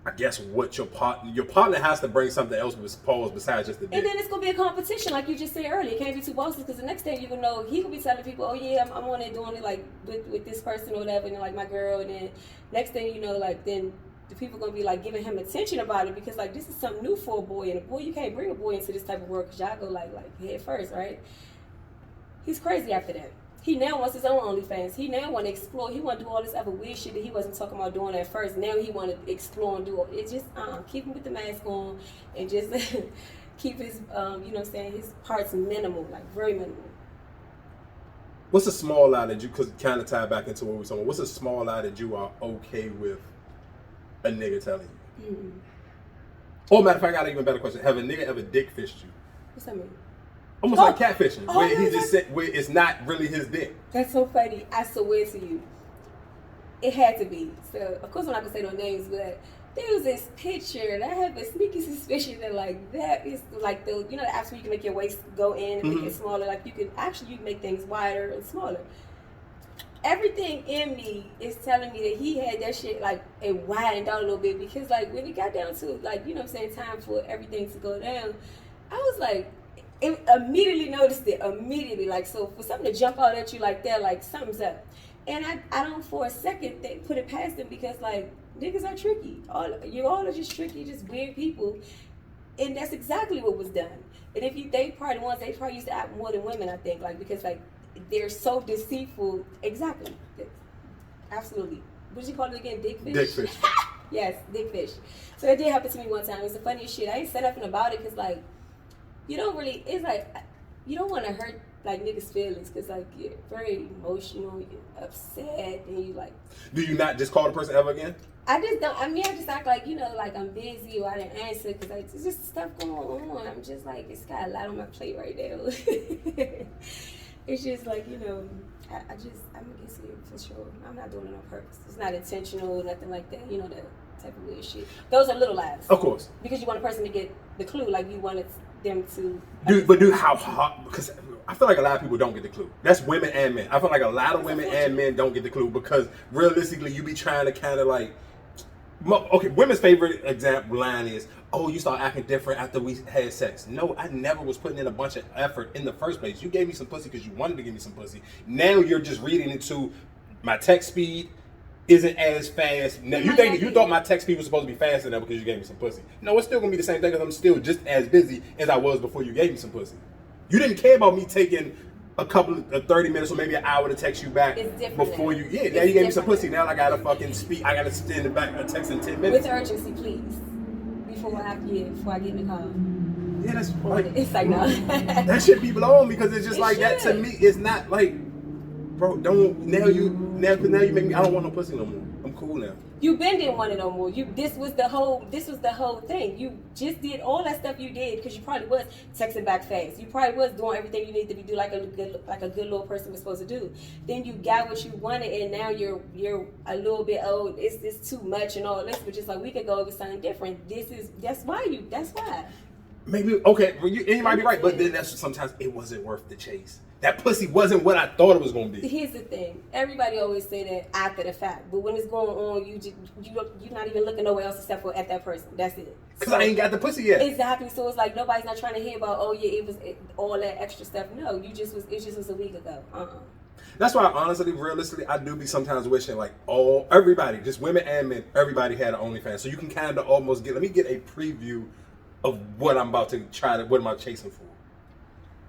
S2: I guess, what your partner has to bring something else besides just the dick. And then it's gonna be a competition, like you just said earlier. It can't be two bosses, because the next thing you gonna know, he could be telling people, oh yeah, I'm on there doing it like with this person or whatever, and then, like, my girl, and then next thing you know, like, then the people gonna be like giving him attention about it, because like this is something new for a boy, and a boy, you can't bring a boy into this type of work, because y'all go like head first, right? He's crazy after that. He now wants his own OnlyFans. He now want to explore. He want to do all this other weird shit that he wasn't talking about doing at first. Now he want to explore and do it. Just keep him with the mask on, and just keep his his parts minimal, like very minimal.
S1: What's a small lie that you could kind of tie back into what we were talking about? What's a small lie that you are okay with a nigga telling you?
S2: Mm-hmm.
S1: Oh, matter of fact, I got an even better question. Have a nigga ever dick fished you?
S2: What's that mean?
S1: Almost like catfishing, where he just said, where it's not really his dick.
S2: That's so funny. I swear to you, it had to be. So, of course, I'm not gonna say no names, but there was this picture, and I have a sneaky suspicion that, like, that is like the apps where you can make your waist go in and make it smaller. Like, you can make things wider and smaller. Everything in me is telling me that he had that shit like it widened out a little bit, because like when it got down to like time for everything to go down, I was like. It immediately noticed it, like, so for something to jump out at you like that, like, something's up. And I don't for a second put it past them, because like, niggas are tricky. You all are just tricky, just weird people. And that's exactly what was done. And if they probably used to act more than women, I think, like, because like they're so deceitful. Exactly. Absolutely. What did you call it again? Dick fish?
S1: Dick fish.
S2: Yes, dick fish. So it did happen to me one time. It was the funniest shit. I ain't said nothing about it, because like, you don't want to hurt like niggas' feelings, because like you're very emotional, you're upset, and you like.
S1: Do you not just call the person ever again?
S2: I just don't. I mean, I just act like like I'm busy or I didn't answer, because like there's just stuff going on. I'm just like, it's got a lot on my plate right now. It's just like I'm against it for sure. I'm not doing it on purpose. It's not intentional, nothing like that. That type of weird shit. Those are little lies.
S1: Of course.
S2: Because you want a person to get the clue, like you wanted them to.
S1: How hard? Because I feel like a lot of people don't get the clue. That's women and men. I feel like a lot of women and men don't get the clue, because realistically, you be trying to kind of like. Okay, women's favorite example line is, "Oh, you start acting different after we had sex." No, I never was putting in a bunch of effort in the first place. You gave me some pussy because you wanted to give me some pussy. Now you're just reading into my text speed. Isn't as fast. Now, you thought my text speed was supposed to be faster now because you gave me some pussy. No, it's still gonna be the same thing, because I'm still just as busy as I was before you gave me some pussy. You didn't care about me taking a couple of 30 minutes or maybe an hour to text you back before you. Yeah, now you gave me some pussy. Now I gotta fucking speak. I gotta stand in the back and text in 10 minutes.
S2: With urgency, please. Before I get in the car.
S1: Yeah, that's like,
S2: it's like no.
S1: That shit be blown, because it's just like that to me. It's not like. Bro, now you make me. I don't want no pussy no more. I'm cool now.
S2: You been didn't want it no more. This was the whole thing. You just did all that stuff you did because you probably was texting back fast. You probably was doing everything you need to be do like a good little person was supposed to do. Then you got what you wanted, and now you're a little bit old. It's too much and all this, but just like we could go over something different. That's why.
S1: Maybe okay. You might be right, but then sometimes it wasn't worth the chase. That pussy wasn't what I thought it was gonna be.
S2: Here's the thing: everybody always say that after the fact, but when it's going on, you're not even looking nowhere else except for at that person. That's it.
S1: Because I ain't got the pussy yet.
S2: Exactly. So it's like nobody's not trying to hear about. Oh yeah, it was all that extra stuff. No, it just was a week ago.
S1: That's why, honestly, realistically, I do be sometimes wishing like everybody, just women and men, everybody had an OnlyFans, so you can kind of almost let me get a preview of what I'm about to try to, what am I chasing for?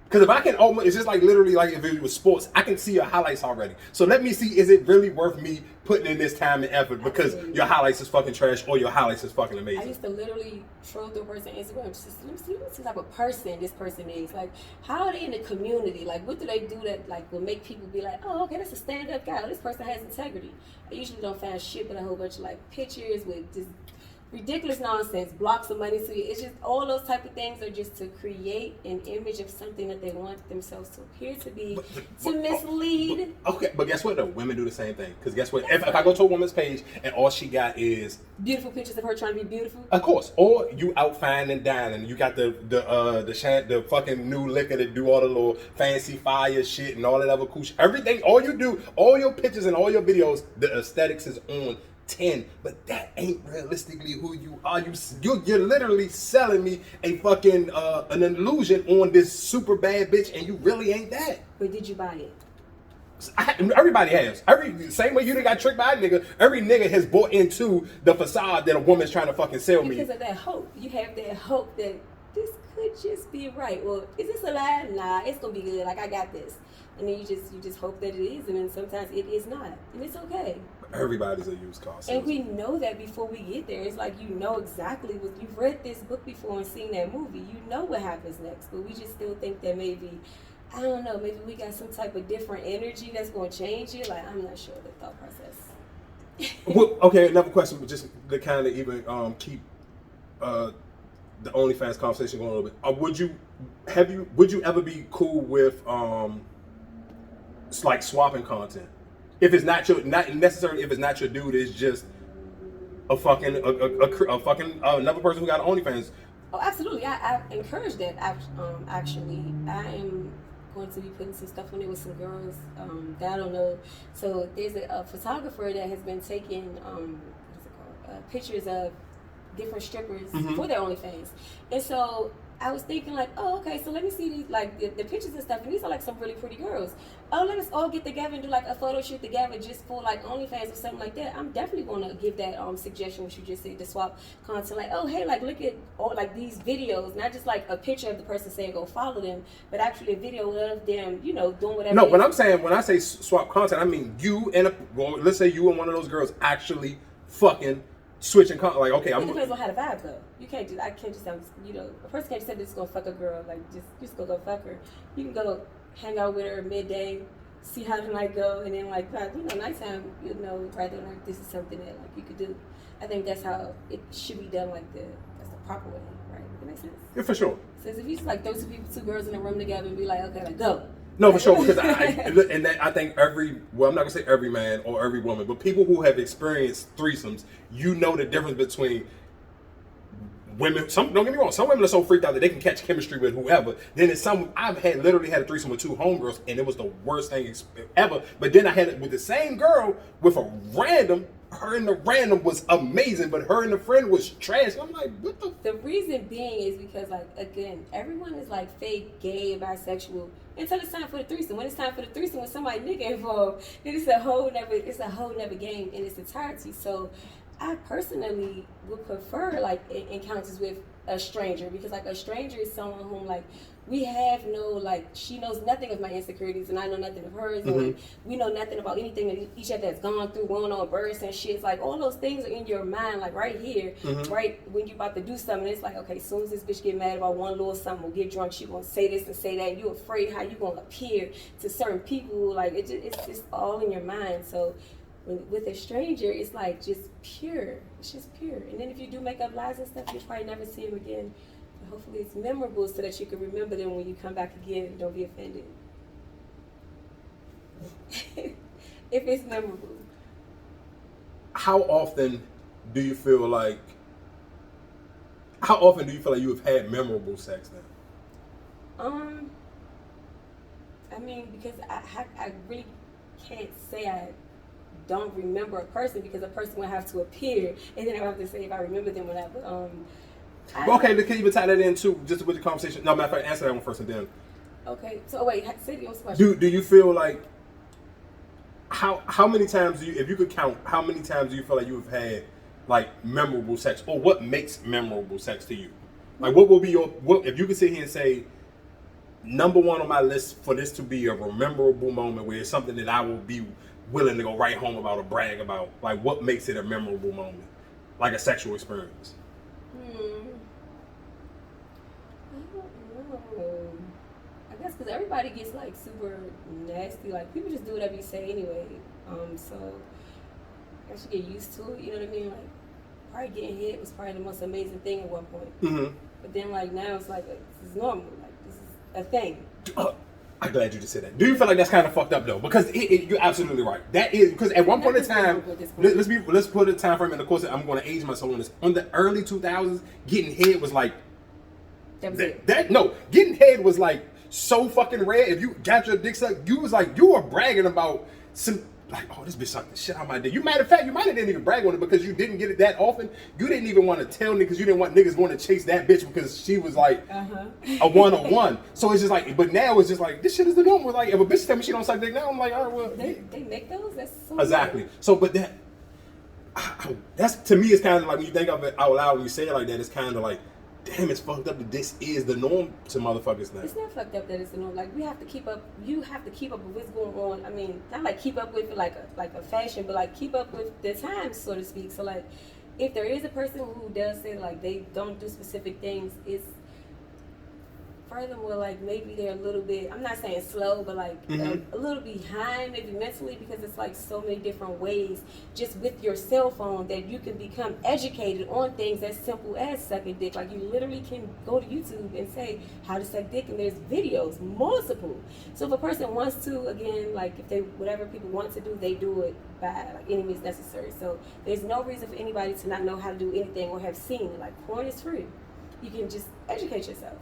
S1: Because if I can almost, it's just like literally like if it was sports, I can see your highlights already. So let me see, is it really worth me putting in this time and effort because your highlights is fucking trash or your highlights is fucking amazing?
S2: I used to literally troll through a person on Instagram just to let me see what type of person this person is. Like, how are they in the community? Like, what do they do that like will make people be like, oh, okay, that's a stand-up guy. Oh, this person has integrity. I usually don't find shit but a whole bunch of like pictures with just ridiculous nonsense, blocks of money to you. It's just all those type of things are just to create an image of something that they want themselves to appear to be, to mislead.
S1: Okay, but guess what though? Women do the same thing. Because guess what? If I go to a woman's page and all she got is
S2: beautiful pictures of her trying to be beautiful.
S1: Of course. Or you out fine and dining. You got the fucking new liquor to do all the little fancy fire shit and all that other cool shit. Everything, all you do, all your pictures and all your videos, the aesthetics is on 10, but that ain't realistically who you are. You're literally selling me a fucking an illusion on this super bad bitch, and you really ain't that.
S2: But did you buy it?
S1: Everybody has. Same way you done got tricked by a nigga. Every nigga has bought into the facade that a woman's trying to fucking sell me.
S2: Because of that hope. You have that hope that this could just be right. Well, is this a lie? Nah, it's gonna be good. Like, I got this. And then you just hope that it is, and then sometimes it is not, and it's okay.
S1: Everybody's a used car salesman.
S2: And we know that before we get there. It's like, you know exactly what you've read this book before and seen that movie. You know what happens next, but we just still think that maybe, I don't know, maybe we got some type of different energy that's going to change it. Like, I'm not sure the thought process.
S1: Well, okay, another question, but just to kind of even keep the OnlyFans conversation going a little bit. Would you ever be cool with like swapping content? If it's not necessarily if it's not your dude, it's just a fucking another person who got OnlyFans.
S2: Oh, absolutely. I encourage that. Actually, I am going to be putting some stuff on it with some girls that I don't know. So there's a photographer that has been taking what's it called? Pictures of different strippers for their OnlyFans, and so I was thinking like, oh, okay, so let me see these like the pictures and stuff, and these are like some really pretty girls. Oh, let us all get together and do like a photo shoot together just for like OnlyFans or something like that. I'm definitely gonna give that suggestion what you just said, to swap content. Like, oh, hey, like look at all like these videos, not just like a picture of the person saying go follow them, but actually a video of them, you know, doing whatever.
S1: No, when I say swap content, I mean you and let's say you and one of those girls actually fucking switching content. Like, okay,
S2: it depends on how the vibe go. I can't just you know, a person can't just say this is gonna fuck a girl, like just go fuck her. You can go hang out with her midday, see how the night go, and then like you know, nighttime, you know, rather than like this is something that like you could do. I think that's how it should be done, like that's the proper way, right? That makes sense.
S1: Yeah, for sure.
S2: So if you just like throw two girls in a room together and be like, okay, like go.
S1: No, for sure, because I think I'm not gonna say every man or every woman, but people who have experienced threesomes, you know the difference between women. Don't get me wrong, some women are so freaked out that they can catch chemistry with whoever. Then it's I've literally had a threesome with two homegirls, and it was the worst thing ever. But then I had it with the same girl with a random. Her and the random was amazing, but her and the friend was trash. I'm like, what the?
S2: The reason being is because, like, again, everyone is like fake gay and bisexual until it's time for the threesome. When it's time for the threesome, when somebody nigga involved, then it's a whole nother game in its entirety. So, I personally would prefer like encounters with a stranger, because like a stranger is someone whom like we have no, like, she knows nothing of my insecurities and I know nothing of hers, and we know nothing about anything that each other has gone through, going on births and shit. It's like all those things are in your mind, like right here, right when you're about to do something. It's like, okay, as soon as this bitch get mad about one little something or get drunk, she gonna say this and say that, and you're afraid how you gonna appear to certain people. Like it's just all in your mind. So with a stranger, it's like just pure. It's just pure. And then if you do make up lies and stuff, you'll probably never see them again. But hopefully it's memorable so that you can remember them when you come back again and don't be offended. If it's memorable.
S1: How often do you feel like you have had memorable sex now?
S2: I mean, because I really can't say I don't remember a person, because a person will have to appear, and then I have to say if I remember them or not. But
S1: okay, can you even tie that in too, just with the conversation? No, matter of fact, answer that one first and then.
S2: Okay, so wait, say the question.
S1: Do you feel like how many times if you could count, how many times do you feel like you have had like memorable sex, or what makes memorable sex to you? Like, what will be what if you could sit here and say, number one on my list for this to be a memorable moment where it's something that I will be willing to go write home about or brag about? Like, what makes it a memorable moment? Like a sexual experience.
S2: I don't know. I guess because everybody gets like super nasty. Like people just do whatever you say anyway. So I should get used to it. You know what I mean? Like probably getting hit was probably the most amazing thing at one point.
S1: Mm-hmm.
S2: But then like now it's like this is normal. Like this is a thing.
S1: I'm glad you just said that. Do you feel like that's kind of fucked up though? Because you're absolutely right. That is because at one point in time, let's put a time frame. And of course, I'm going to age myself on this. On the early 2000s, getting head was like getting head was like so fucking rare. If you got your dick sucked, you were bragging about some. Like, oh, this bitch sucked the shit out of my dick. You matter of fact, you might have didn't even brag on it because you didn't get it that often. You didn't even want to tell niggas. You didn't want niggas going to chase that bitch because she was like a one-on-one. So it's just like, but now it's just like, this shit is the normal. Like, if a bitch tell me she don't suck dick now, I'm like, all right, well.
S2: They make those? That's so
S1: exactly. Weird. So, but that's, to me, it's kind of like, when you think of it out loud, when you say it like that, it's kind of like, damn, it's fucked up that this is the norm to motherfuckers now.
S2: It's not fucked up that it's the norm. Like, we have to keep up. You have to keep up with what's going on. I mean, not like keep up with like a fashion, but like keep up with the times, so to speak. So like, if there is a person who does say like they don't do specific things, it's furthermore like maybe they're a little bit. I'm not saying slow, but like a little behind, maybe mentally, because it's like so many different ways just with your cell phone that you can become educated on things as simple as sucking dick. Like you literally can go to YouTube and say how to suck dick, and there's videos, multiple. So if a person wants to, again, like if they whatever people want to do, they do it by like any means necessary. So there's no reason for anybody to not know how to do anything or have seen it. Like porn is free. You can just educate yourself.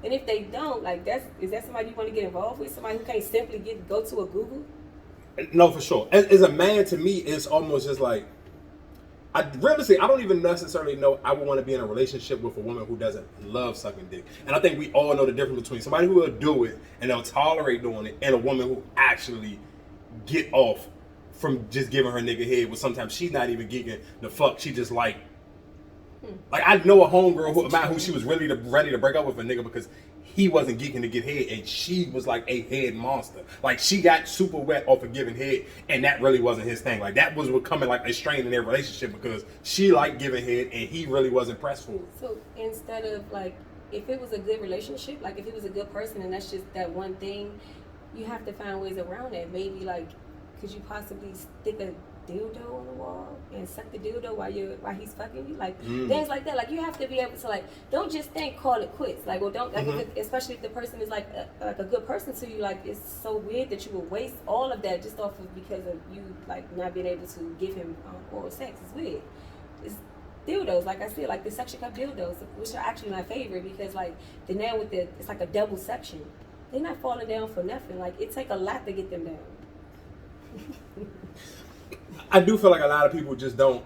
S2: And if they don't, like, is that somebody you want to get involved with? Somebody who can't simply go to a Google?
S1: No, for sure. As a man, to me, it's almost just like, I don't even necessarily know I would want to be in a relationship with a woman who doesn't love sucking dick. And I think we all know the difference between somebody who will do it and they'll tolerate doing it, and a woman who actually get off from just giving her nigga head. But sometimes she's not even geeking the fuck. She just like I know a homegirl who she was ready to break up with a nigga because he wasn't geeking to get head, and she was like a head monster. Like she got super wet off of giving head, and that really wasn't his thing. Like that was becoming like a strain in their relationship because she liked giving head and he really wasn't pressed for it.
S2: So instead of like, if it was a good relationship, like if he was a good person and that's just that one thing, you have to find ways around it. Maybe like, could you possibly stick a dildo on the wall and suck the dildo while he's fucking you, like things like that. Like you have to be able to like, don't just think call it quits. Like, well, don't like especially if the person is like a good person to you. Like it's so weird that you would waste all of that just off of because of you like not being able to give him oral sex. It's weird. It's dildos, like I said, like the suction cup dildos, which are actually my favorite because like the nail with it's like a double suction. They're not falling down for nothing. Like it take a lot to get them down.
S1: I do feel like a lot of people just don't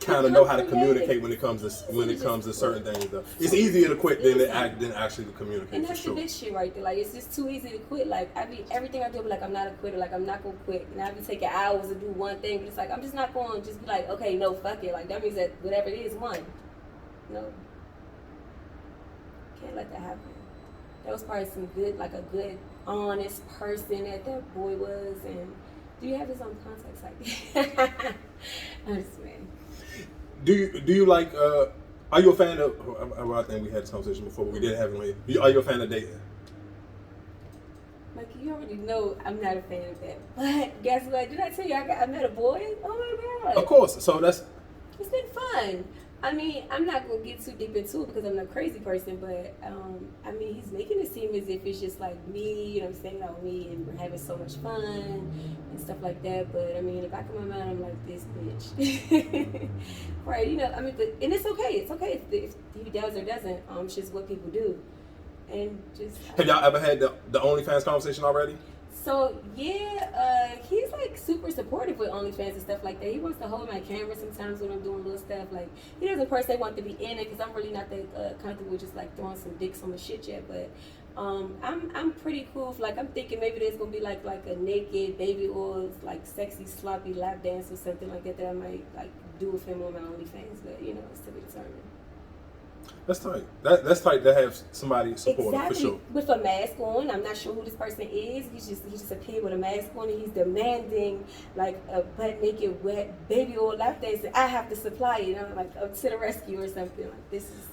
S1: kind of know how to communicate when it comes to certain things. Though it's easier to quit than actually to communicate.
S2: And that's
S1: for sure.
S2: the bitch shit right there. Like it's just too easy to quit. Like I mean, everything I do, like I'm not a quitter. Like I'm not gonna quit. And I be taking hours to do one thing, but it's like I'm just not going to just be like, okay, no, fuck it. Like that means that whatever it is, one. No, can't let that happen. That was probably some good, like a good, honest person that boy was. And do you have his own contacts like that? I'm just man.
S1: Do you like? Are you a fan of? I think we had this conversation before, but we didn't have it on here. Are you a fan of dating?
S2: Like you already know, I'm not a fan of that. But guess what? Did I tell you I met a boy? Oh my god!
S1: Of course. So it's
S2: been fun. I mean, I'm not gonna get too deep into it because I'm not a crazy person, but I mean, he's making it seem as if it's just like me, you know, I'm staying out with me and we're having so much fun and stuff like that. But I mean, in the back of my mind, I'm like, this bitch, right? You know, I mean, and it's okay. It's okay if he does or doesn't. It's just what people do, and just.
S1: Have y'all ever had the OnlyFans conversation already?
S2: So yeah, he's like super supportive with OnlyFans and stuff like that. He wants to hold my camera sometimes when I'm doing little stuff. Like he doesn't per se want to be in it because I'm really not that comfortable with just like throwing some dicks on the shit yet. But I'm pretty cool. Like I'm thinking maybe there's gonna be like a naked baby oil, like sexy sloppy lap dance or something like that I might like do with him on my OnlyFans. But you know, it's to be determined.
S1: That's tight. That's tight to have somebody support
S2: Exactly.
S1: for sure.
S2: With a mask on. I'm not sure who this person is. He just appeared with a mask on and he's demanding like a butt naked, wet baby oil lap dance. I have to supply it. I'm like to the rescue or something. Like this is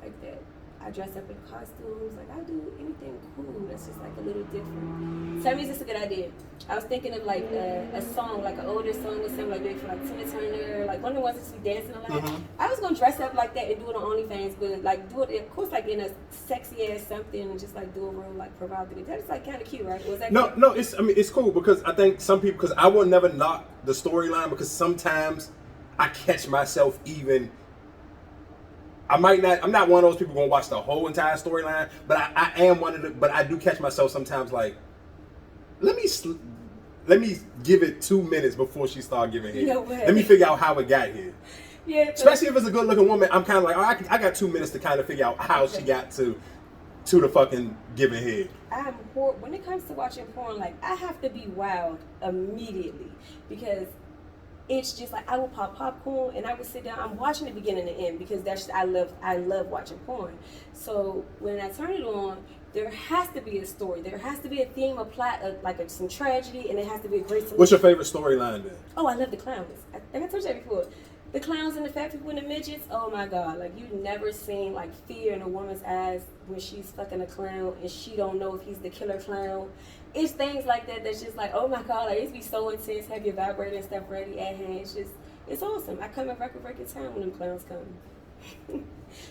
S2: like that. I dress up in costumes. Like I do anything cool that's just like a little different. Tell me, is this a good idea? I was thinking of like a song, like an older song or something like maybe for like Tina Turner, like one of the ones that she dancing a lot.
S1: Mm-hmm.
S2: I was gonna dress up like that and do it on OnlyFans, but like do it, of course, like in a sexy ass something, and just like do a real like provocative. That's like kind of cute, right? Was that?
S1: No,
S2: cute?
S1: no. It's cool because I think some people, because I will never knock the storyline because sometimes I catch myself even. I'm not one of those people gonna watch the whole entire storyline, but I am one of the. But I do catch myself sometimes like, let me give it 2 minutes before she start giving head.
S2: No way.
S1: Let me figure out how it got here.
S2: Yeah.
S1: Especially if it's a good looking woman, I'm kind of like, oh, I got 2 minutes to kind of figure out how she got to the fucking giving head.
S2: When it comes to watching porn, like I have to be wild immediately because it's just like I will pop popcorn and I would sit down. I'm watching the beginning and end because that's I love watching porn. So when I turn it on, there has to be a story. There has to be a theme, a plot, some tragedy, and it has to be a great solution.
S1: What's your favorite storyline then?
S2: Oh, I love the clowns. I told you that before. The clowns and the fat people and the midgets. Oh my God! Like you've never seen like fear in a woman's eyes when she's fucking a clown and she don't know if he's the killer clown. It's things like that that's just like, oh my God! Like it's be so intense. Have your vibrator and stuff ready at hand. It's awesome. I come in record breaking time when them clowns come.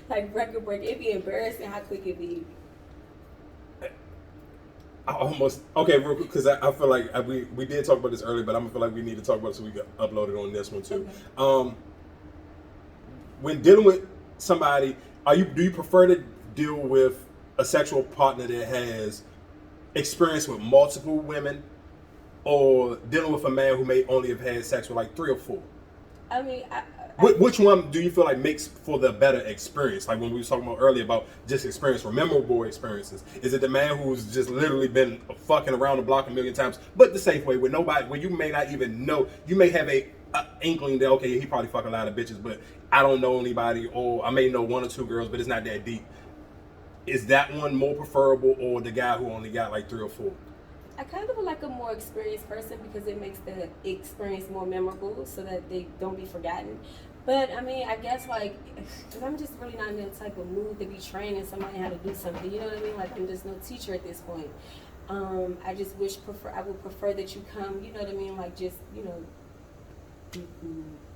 S2: Like record break. It'd be embarrassing how quick it be.
S1: I almost okay, real quick, because I feel like we did talk about this earlier, but I'm gonna feel like we need to talk about it so we can upload it on this one too.
S2: Okay.
S1: When dealing with somebody, do you prefer to deal with a sexual partner that has experience with multiple women, or dealing with a man who may only have had sex with like 3 or 4?
S2: I mean,
S1: Which one do you feel like makes for the better experience? Like when we were talking about earlier about just experience, memorable experiences. Is it the man who's just literally been fucking around the block a million times, but the safe way, with nobody, where you may not even know, you may have a inkling that okay, he probably fuck a lot of bitches, but I don't know anybody, or I may know 1 or 2 girls, but it's not that deep. Is that one more preferable, or the guy who only got like 3 or 4?
S2: I kind of like a more experienced person because it makes the experience more memorable so that they don't be forgotten. But I mean, I guess like, cause I'm just really not in that type of mood to be training somebody how to do something. You know what I mean? Like I'm just no teacher at this point. I just I would prefer that you come. You know what I mean? Like just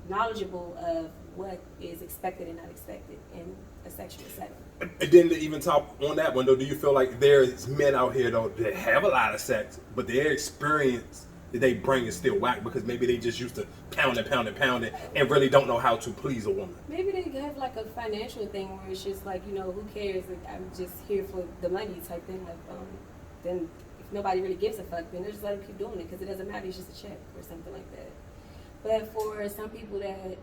S2: knowledgeable of what is expected and not expected in a sexual setting.
S1: And then to even talk on that one though, do you feel like there's men out here though that have a lot of sex, but their experience that they bring is still whack because maybe they just used to pound it and really don't know how to please a woman?
S2: Maybe they have like a financial thing where it's just like, who cares? Like, I'm just here for the money type thing. Like, then if nobody really gives a fuck, then they just let them keep doing it because it doesn't matter. It's just a check or something like that. But for some people that,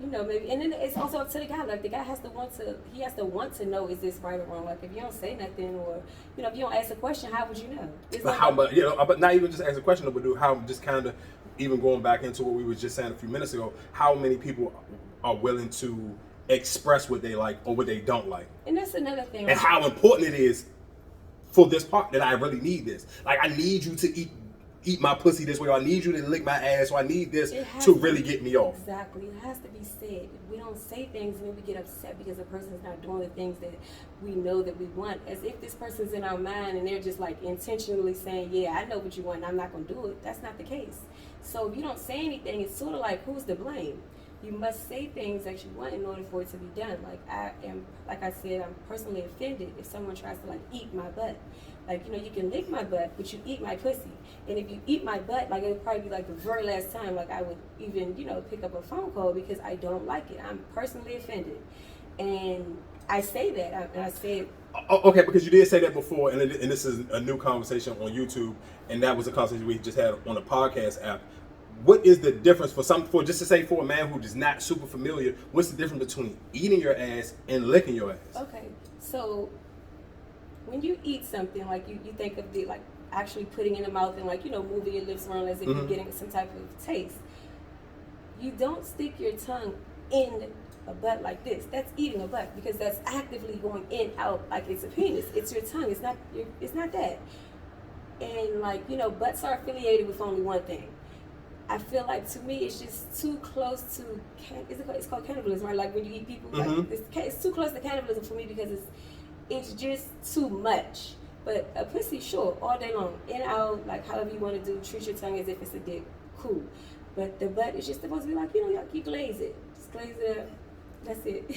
S2: maybe, and then it's also up to the guy. Like the guy has to want to know, is this right or wrong? Like if you don't say nothing, or if you don't ask a question, how would you know? It's
S1: But
S2: like,
S1: how much? But not even just ask a question, but how just kind of even going back into what we were just saying a few minutes ago. How many people are willing to express what they like or what they don't like?
S2: And that's another thing.
S1: And how important it is for this part that I really need this. Like I need you to eat my pussy this way, or I need you to lick my ass, or I need this to really get me off.
S2: Exactly. It has to be said. We don't say things and then we get upset because the person's not doing the things that we know that we want. As if this person's in our mind and they're just like intentionally saying, yeah, I know what you want and I'm not going to do it. That's not the case. So if you don't say anything, it's sort of like, who's to blame? You must say things that you want in order for it to be done. Like I said, I'm personally offended if someone tries to like eat my butt. Like, you can lick my butt, but you eat my pussy. And if you eat my butt, like, it would probably be like the very last time, like, I would even, pick up a phone call because I don't like it. I'm personally offended. And I say that, and I say it.
S1: Okay, because you did say that before, and this is a new conversation on YouTube, and that was a conversation we just had on a podcast app. What is the difference for a man who is not super familiar, what's the difference between eating your ass and licking your ass?
S2: Okay, so when you eat something, like you think of the like actually putting in the mouth and like moving your lips around as if you're getting some type of taste. You don't stick your tongue in a butt like this. That's eating a butt because that's actively going in, out, like it's a penis. It's your tongue. It's not that. And like, you know, butts are affiliated with only one thing. I feel like to me it's just too close to it's called cannibalism, right? Like when you eat people, like it's too close to cannibalism for me because it's just too much. But a pussy, sure, all day long, in out, like however you want to do, treat your tongue as if it's a dick, cool. But the butt is just supposed to be like, you know, you glaze it, just glaze it up. That's it.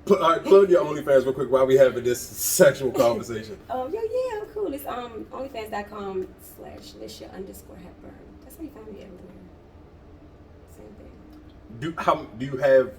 S1: All right, plug your OnlyFans real quick while we having this sexual conversation.
S2: Yeah, I'm cool. It's onlyfans.com/Lisha_Hepburn. That's how you find me everywhere. Same thing.
S1: Do you have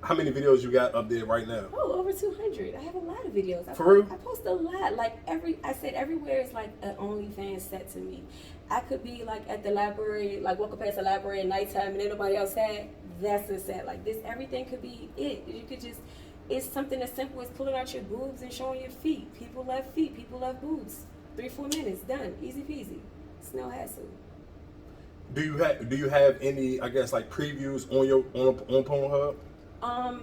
S1: how many videos you got up there right now?
S2: Oh, over 200. I have a lot of videos.
S1: For real?
S2: I post a lot. Like everywhere is like an OnlyFans set to me. I could be like at the library, like walking past the library at nighttime and ain't nobody else had. That's a set. Like this, everything could be it. You could just. It's something as simple as pulling out your boobs and showing your feet. People love feet. People love boobs. 3-4 minutes, done. Easy peasy. It's no hassle.
S1: Do you have any, I guess, like previews on Pornhub?
S2: I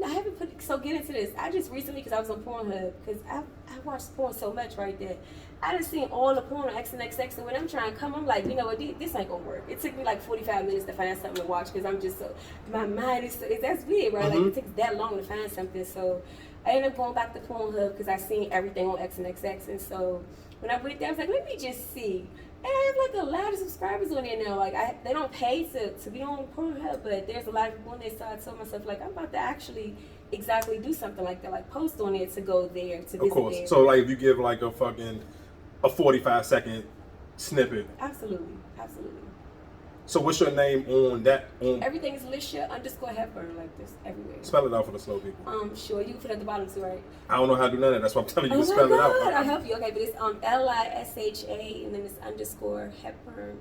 S2: haven't put. So get into this. I just recently, because I was on Pornhub, because I watched porn so much right there. I done seen all the porn on XNXX, and when I'm trying to come, I'm like, you know what, this ain't gonna work. It took me like 45 minutes to find something to watch because I'm just so, my mind is so, that's weird, right? Like it takes that long to find something. So I ended up going back to Pornhub because I seen everything on XNXX, and so when I went there, I was like, let me just see. And I have like a lot of subscribers on there now. Like they don't pay to be on Pornhub, but there's a lot of people on there. So I told myself like I'm about to actually exactly do something like that, like post on it to go there to visit.
S1: Of course.
S2: There.
S1: So like if you give like a 45-second snippet.
S2: Absolutely.
S1: So what's your name on that?
S2: Everything is Lisha_Hepburn, like this everywhere.
S1: Spell it out for the slow people.
S2: Sure. You can put it at the bottom too, right?
S1: I don't know how to do none of that. That's why I'm telling you to
S2: Oh
S1: spell
S2: my
S1: it out.
S2: God, I'll help you. Okay, but it's LISHA and then it's _Hepburn HEPBURN.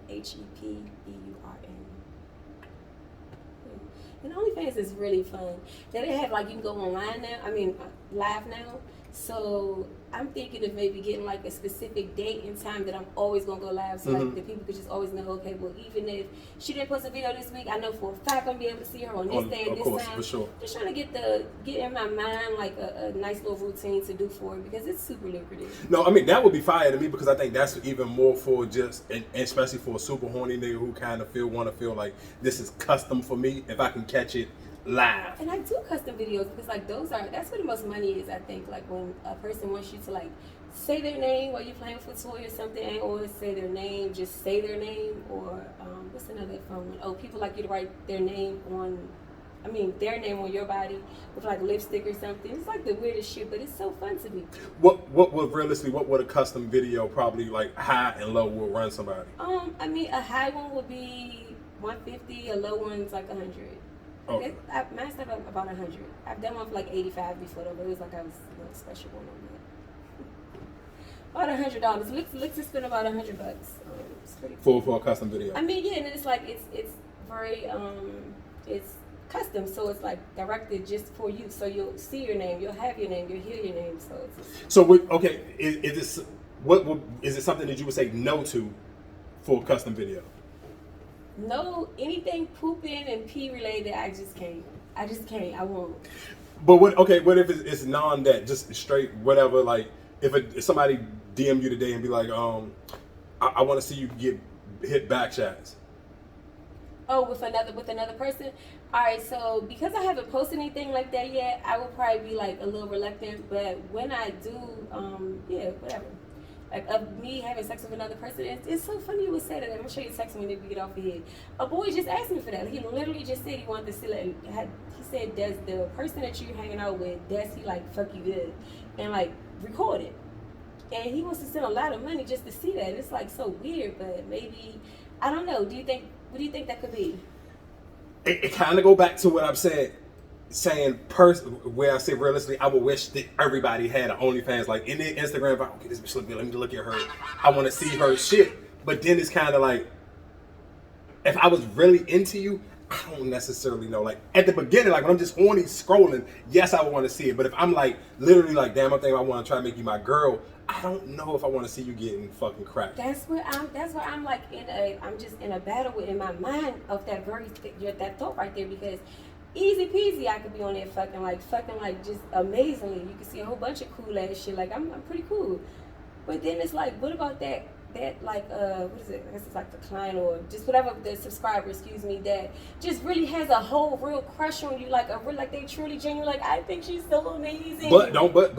S2: And OnlyFans is really fun. Then they have like you can go online now. I mean, live now. So I'm thinking of maybe getting like a specific date and time that I'm always gonna go live, so like the people could just always know. Okay, well even if she didn't post a video this week, I know for a fact I'm gonna be able to see her on this day and this time. Of course,
S1: for sure.
S2: Just trying to get in my mind like a nice little routine to do for it because it's super lucrative.
S1: No, I mean that would be fire to me because I think that's even more for just, and especially for a super horny nigga who kind of want to feel like this is custom for me if I can catch it live.
S2: And I do custom videos because like that's where the most money is. I think like when a person wants you to like say their name while you're playing with a toy or something, and or say their name, just say their name, or what's another fun one? Oh, people like you to write their name on your body with like lipstick or something. It's like the weirdest shit, but it's so fun to me.
S1: What would a custom video probably like high and low will run somebody?
S2: I mean a high one would be 150, a low one's like 100.
S1: Okay.
S2: Mine started about 100. I've done one for like 85 before though, but it was like I was a little special one on that. About $100. Let's just spend about $100. It's pretty cool.
S1: For a custom video.
S2: I mean, yeah, and it's like it's very it's custom, so it's like directed just for you. So you'll see your name, you'll have your name, you'll hear your name. So it's.
S1: So okay, is it something that you would say no to for a custom video?
S2: No, anything pooping and pee related, I just can't. I won't.
S1: But what if it's that, just straight whatever, like if somebody DM you today and be like, I want to see you get hit back shots.
S2: Oh, with another person? Alright, so because I haven't posted anything like that yet, I will probably be like a little reluctant, but when I do, whatever. Like of me having sex with another person, it's so funny you would say that. I'm gonna show you a text when you get off your head. A boy just asked me for that. He literally just said he wanted to see. He said, "Does the person that you're hanging out with, does he like fuck you good?" And like record it. And he wants to spend a lot of money just to see that. It's like so weird, but maybe I don't know. What do you think that could be?
S1: It kind of go back to what I've said. Where I say realistically, I would wish that everybody had an OnlyFans. Like in their Instagram, okay, this bitch look good. Let me look at her. I want to see her shit. But then it's kind of like, if I was really into you, I don't necessarily know. Like at the beginning, like when I'm just horny scrolling, yes, I would want to see it. But if I'm like literally like, damn, I think I want to try to make you my girl, I don't know if I want to see you getting fucking cracked.
S2: That's where I'm like I'm just in a battle in my mind of that that thought right there, because easy peasy I could be on there fucking like just amazingly. You can see a whole bunch of cool ass shit. Like I'm pretty cool. But then it's like, what about that like what is it? I guess it's like the client or just whatever, the subscriber, excuse me, that just really has a whole real crush on you, like they truly genuine, like I think she's so amazing.
S1: But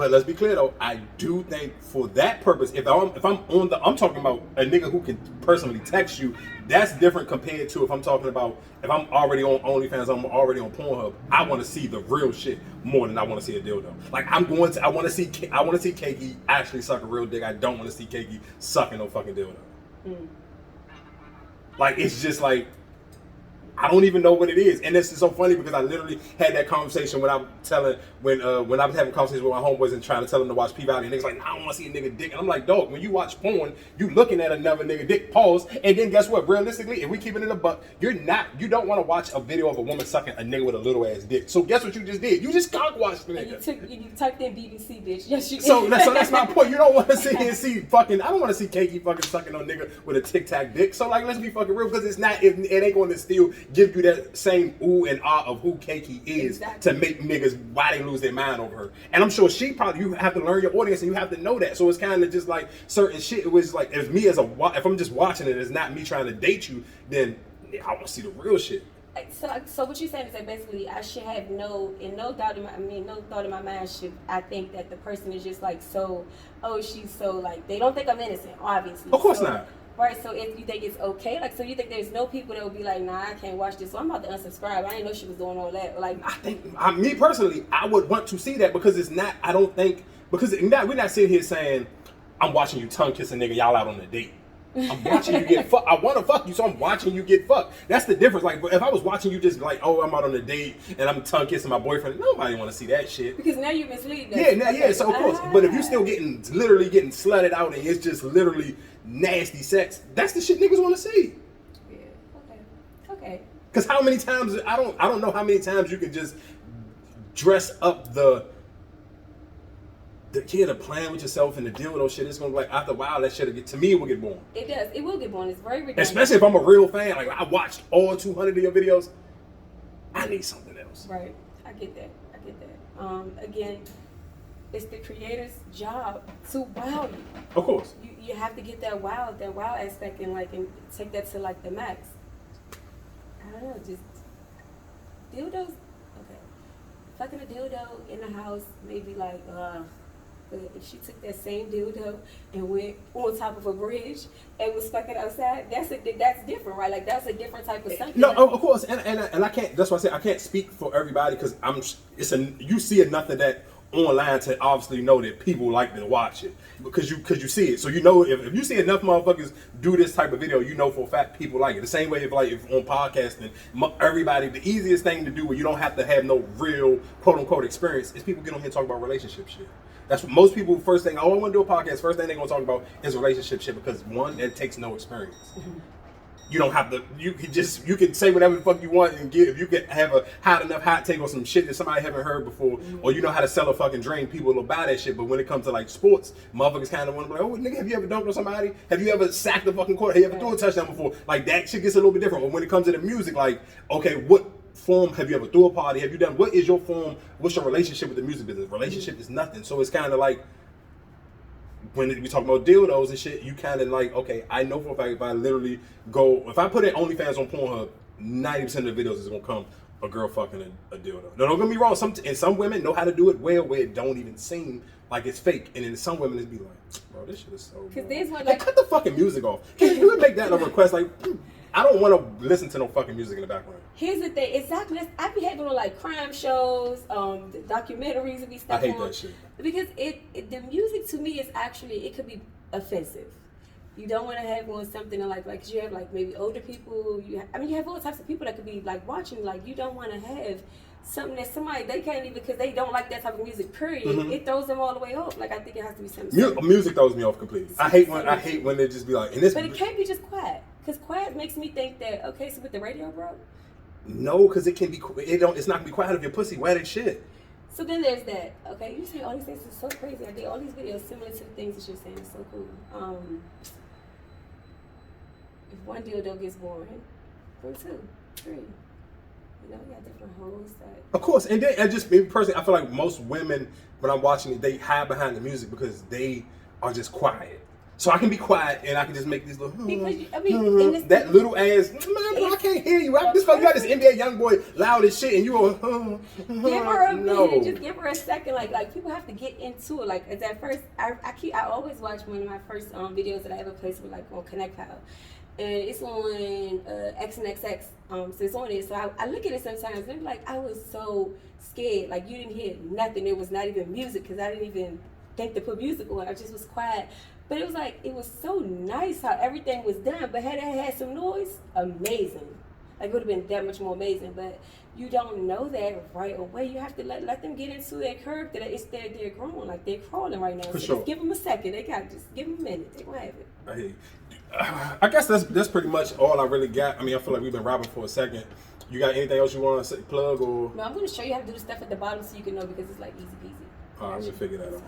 S1: let's be clear though, I do think for that purpose, if I'm I'm talking about a nigga who can personally text you, that's different compared to if I'm talking about if I'm already on OnlyFans, I'm already on Pornhub, I want to see the real shit more than I want to see a dildo. Like I want to see Keiki actually suck a real dick. I don't want to see Keiki sucking no fucking dildo. Like it's just like I don't even know what it is, and this is so funny because I literally had that conversation when I was having conversations with my homeboys and trying to tell them to watch P-Valley, and niggas like, I don't want to see a nigga dick, and I'm like, dog, when you watch porn, you looking at another nigga dick, pause, and then guess what? Realistically, if we keep it in a buck, you don't want to watch a video of a woman sucking a nigga with a little ass dick. So guess what you just did? You just cock watched the nigga.
S2: And you typed in BBC, bitch. Yes, you did.
S1: So that's my point. You don't want to sit here and see fucking. I don't want to see Keiki fucking sucking on nigga with a Tic Tac dick. So like, let's be fucking real, because it ain't going to still give you that same ooh and ah of who Keiki is to make niggas why they lose their mind over her. And I'm sure you have to learn your audience and you have to know that. So it's kind of just like certain shit. It was like if I'm just watching it, it's not me trying to date you. Then I want to see the real shit.
S2: So what you're saying is that basically I should have no thought in my mind should I think that the person is just like she's so like they don't think I'm innocent, obviously.
S1: Of course not.
S2: Right, so if you think it's okay, like, so you think there's no people that will be like, nah, I can't watch this, so I'm about to unsubscribe. I didn't know she was doing all that. Like,
S1: I think, me personally, I would want to see that because it's not, I don't think, because we're not sitting here saying, I'm watching you tongue kiss a nigga, y'all out on a date. I'm watching you get fucked. I want to fuck you, so I'm watching you get fucked. That's the difference. Like, if I was watching you just like, oh, I'm out on a date and I'm tongue kissing my boyfriend, nobody want to see that shit.
S2: Because now you mislead them.
S1: Yeah. So of course, but if you still literally getting slutted out and it's just literally nasty sex, that's the shit niggas want to see.
S2: Yeah. Okay.
S1: Because how many times I don't know how many times you can just dress up the playing with yourself and the deal with those shit. It's gonna be like after a while that shit to me it will get boring.
S2: It does. It will get boring. It's very redundant.
S1: Especially if I'm a real fan. Like I watched all 200 of your videos. I need something else.
S2: Right. I get that. Again, it's the creator's job to wow you.
S1: Of course.
S2: You have to get that wow aspect and take that to like the max. I don't know, just dildos. Okay. Fucking a dildo in the house, maybe like but if she took that same dildo and went on top of a bridge and was fucking outside, that's different, right? Like that's a different type of something.
S1: No, of course, and I can't. That's why I say I can't speak for everybody because you see enough of that online to obviously know that people like to watch it because you see it. So you know if you see enough motherfuckers do this type of video, you know for a fact people like it. The same way if on podcasting, everybody, the easiest thing to do where you don't have to have no real quote unquote experience is people get on here and talk about relationship shit. That's what most people first thing. Oh, I want to do a podcast. First thing they're gonna talk about is relationship shit because one, it takes no experience. Mm-hmm. You don't have to. You can say whatever the fuck you want and give. If you can have a hot take on some shit that somebody haven't heard before, or you know how to sell a fucking dream, people will buy that shit. But when it comes to like sports, motherfuckers kind of want to be like, oh nigga, have you ever dunked on somebody? Have you ever sacked the fucking court? Have you ever threw a touchdown before? Like that shit gets a little bit different. But when it comes to the music, like okay, what form have you ever threw a party? Have you done? What is your form? What's your relationship with the music business? Relationship is nothing. So it's kind of like. When we talk about dildos and shit, you kind of like, okay, I know for a fact if I put in OnlyFans on Pornhub, 90% of the videos is gonna come a girl fucking a dildo. Now don't get me wrong, some women know how to do it well where it don't even seem like it's fake, and then some women just be like, bro, this shit is so. Because there's one like cut the fucking music off. Can you make that a request? Like, I don't want to listen to no fucking music in the background.
S2: Here's the thing, exactly. I be having on like crime shows, documentaries and be stuff.
S1: I hate that shit
S2: because the music to me is actually it could be offensive. You don't want to have on something like cause you have like maybe older people. You have all types of people that could be like watching. Like you don't want to have something that somebody they can't even because they don't like that type of music. Period. Mm-hmm. It throws them all the way off. Like I think it has to be something.
S1: Music throws me off completely. I hate when they just be like.
S2: But it can't be just quiet. Because quiet makes me think that, okay, so with the radio, bro,
S1: No, because it can be. It's not gonna be quiet if your pussy wet as shit.
S2: So then there's that. Okay, you say all these things is so crazy. I did all these videos similar to the things that you're saying. It's so cool. If one dildo gets boring, bring 2, 3. You know, we got different holes that.
S1: Of course, and then, and just me personally, I feel like most women when I'm watching it, they hide behind the music because they are just quiet. So I can be quiet and I can just make these little.
S2: Because I mean,
S1: that little ass. Man, bro, I can't hear you. This fuck, you got this NBA young boy loud as shit, and you go.
S2: Give her a
S1: no.
S2: minute. Just give her a second. Like people have to get into it. Like at first, I always watch one of my first videos that I ever placed with like on Connect Pal. And it's on XNXX, so it's on it. So I look at it sometimes and I'm like, I was so scared. Like you didn't hear nothing. There was not even music because I didn't even think to put music on. I just was quiet. But it was like, it was so nice how everything was done. But had it had some noise, amazing. Like it would have been that much more amazing. But you don't know that right away. You have to let them get into their curve. That it's they're growing, like they're crawling right now.
S1: For
S2: so
S1: sure.
S2: Just give them a second. They got just give them a minute. They gonna have it.
S1: I hear you. I guess that's pretty much all I really got. I mean, I feel like we've been robbing for a second. You got anything else you want to plug or?
S2: No, I'm gonna show you how to do the stuff at the bottom so you can know because it's like easy peasy.
S1: I'm gonna figure that out.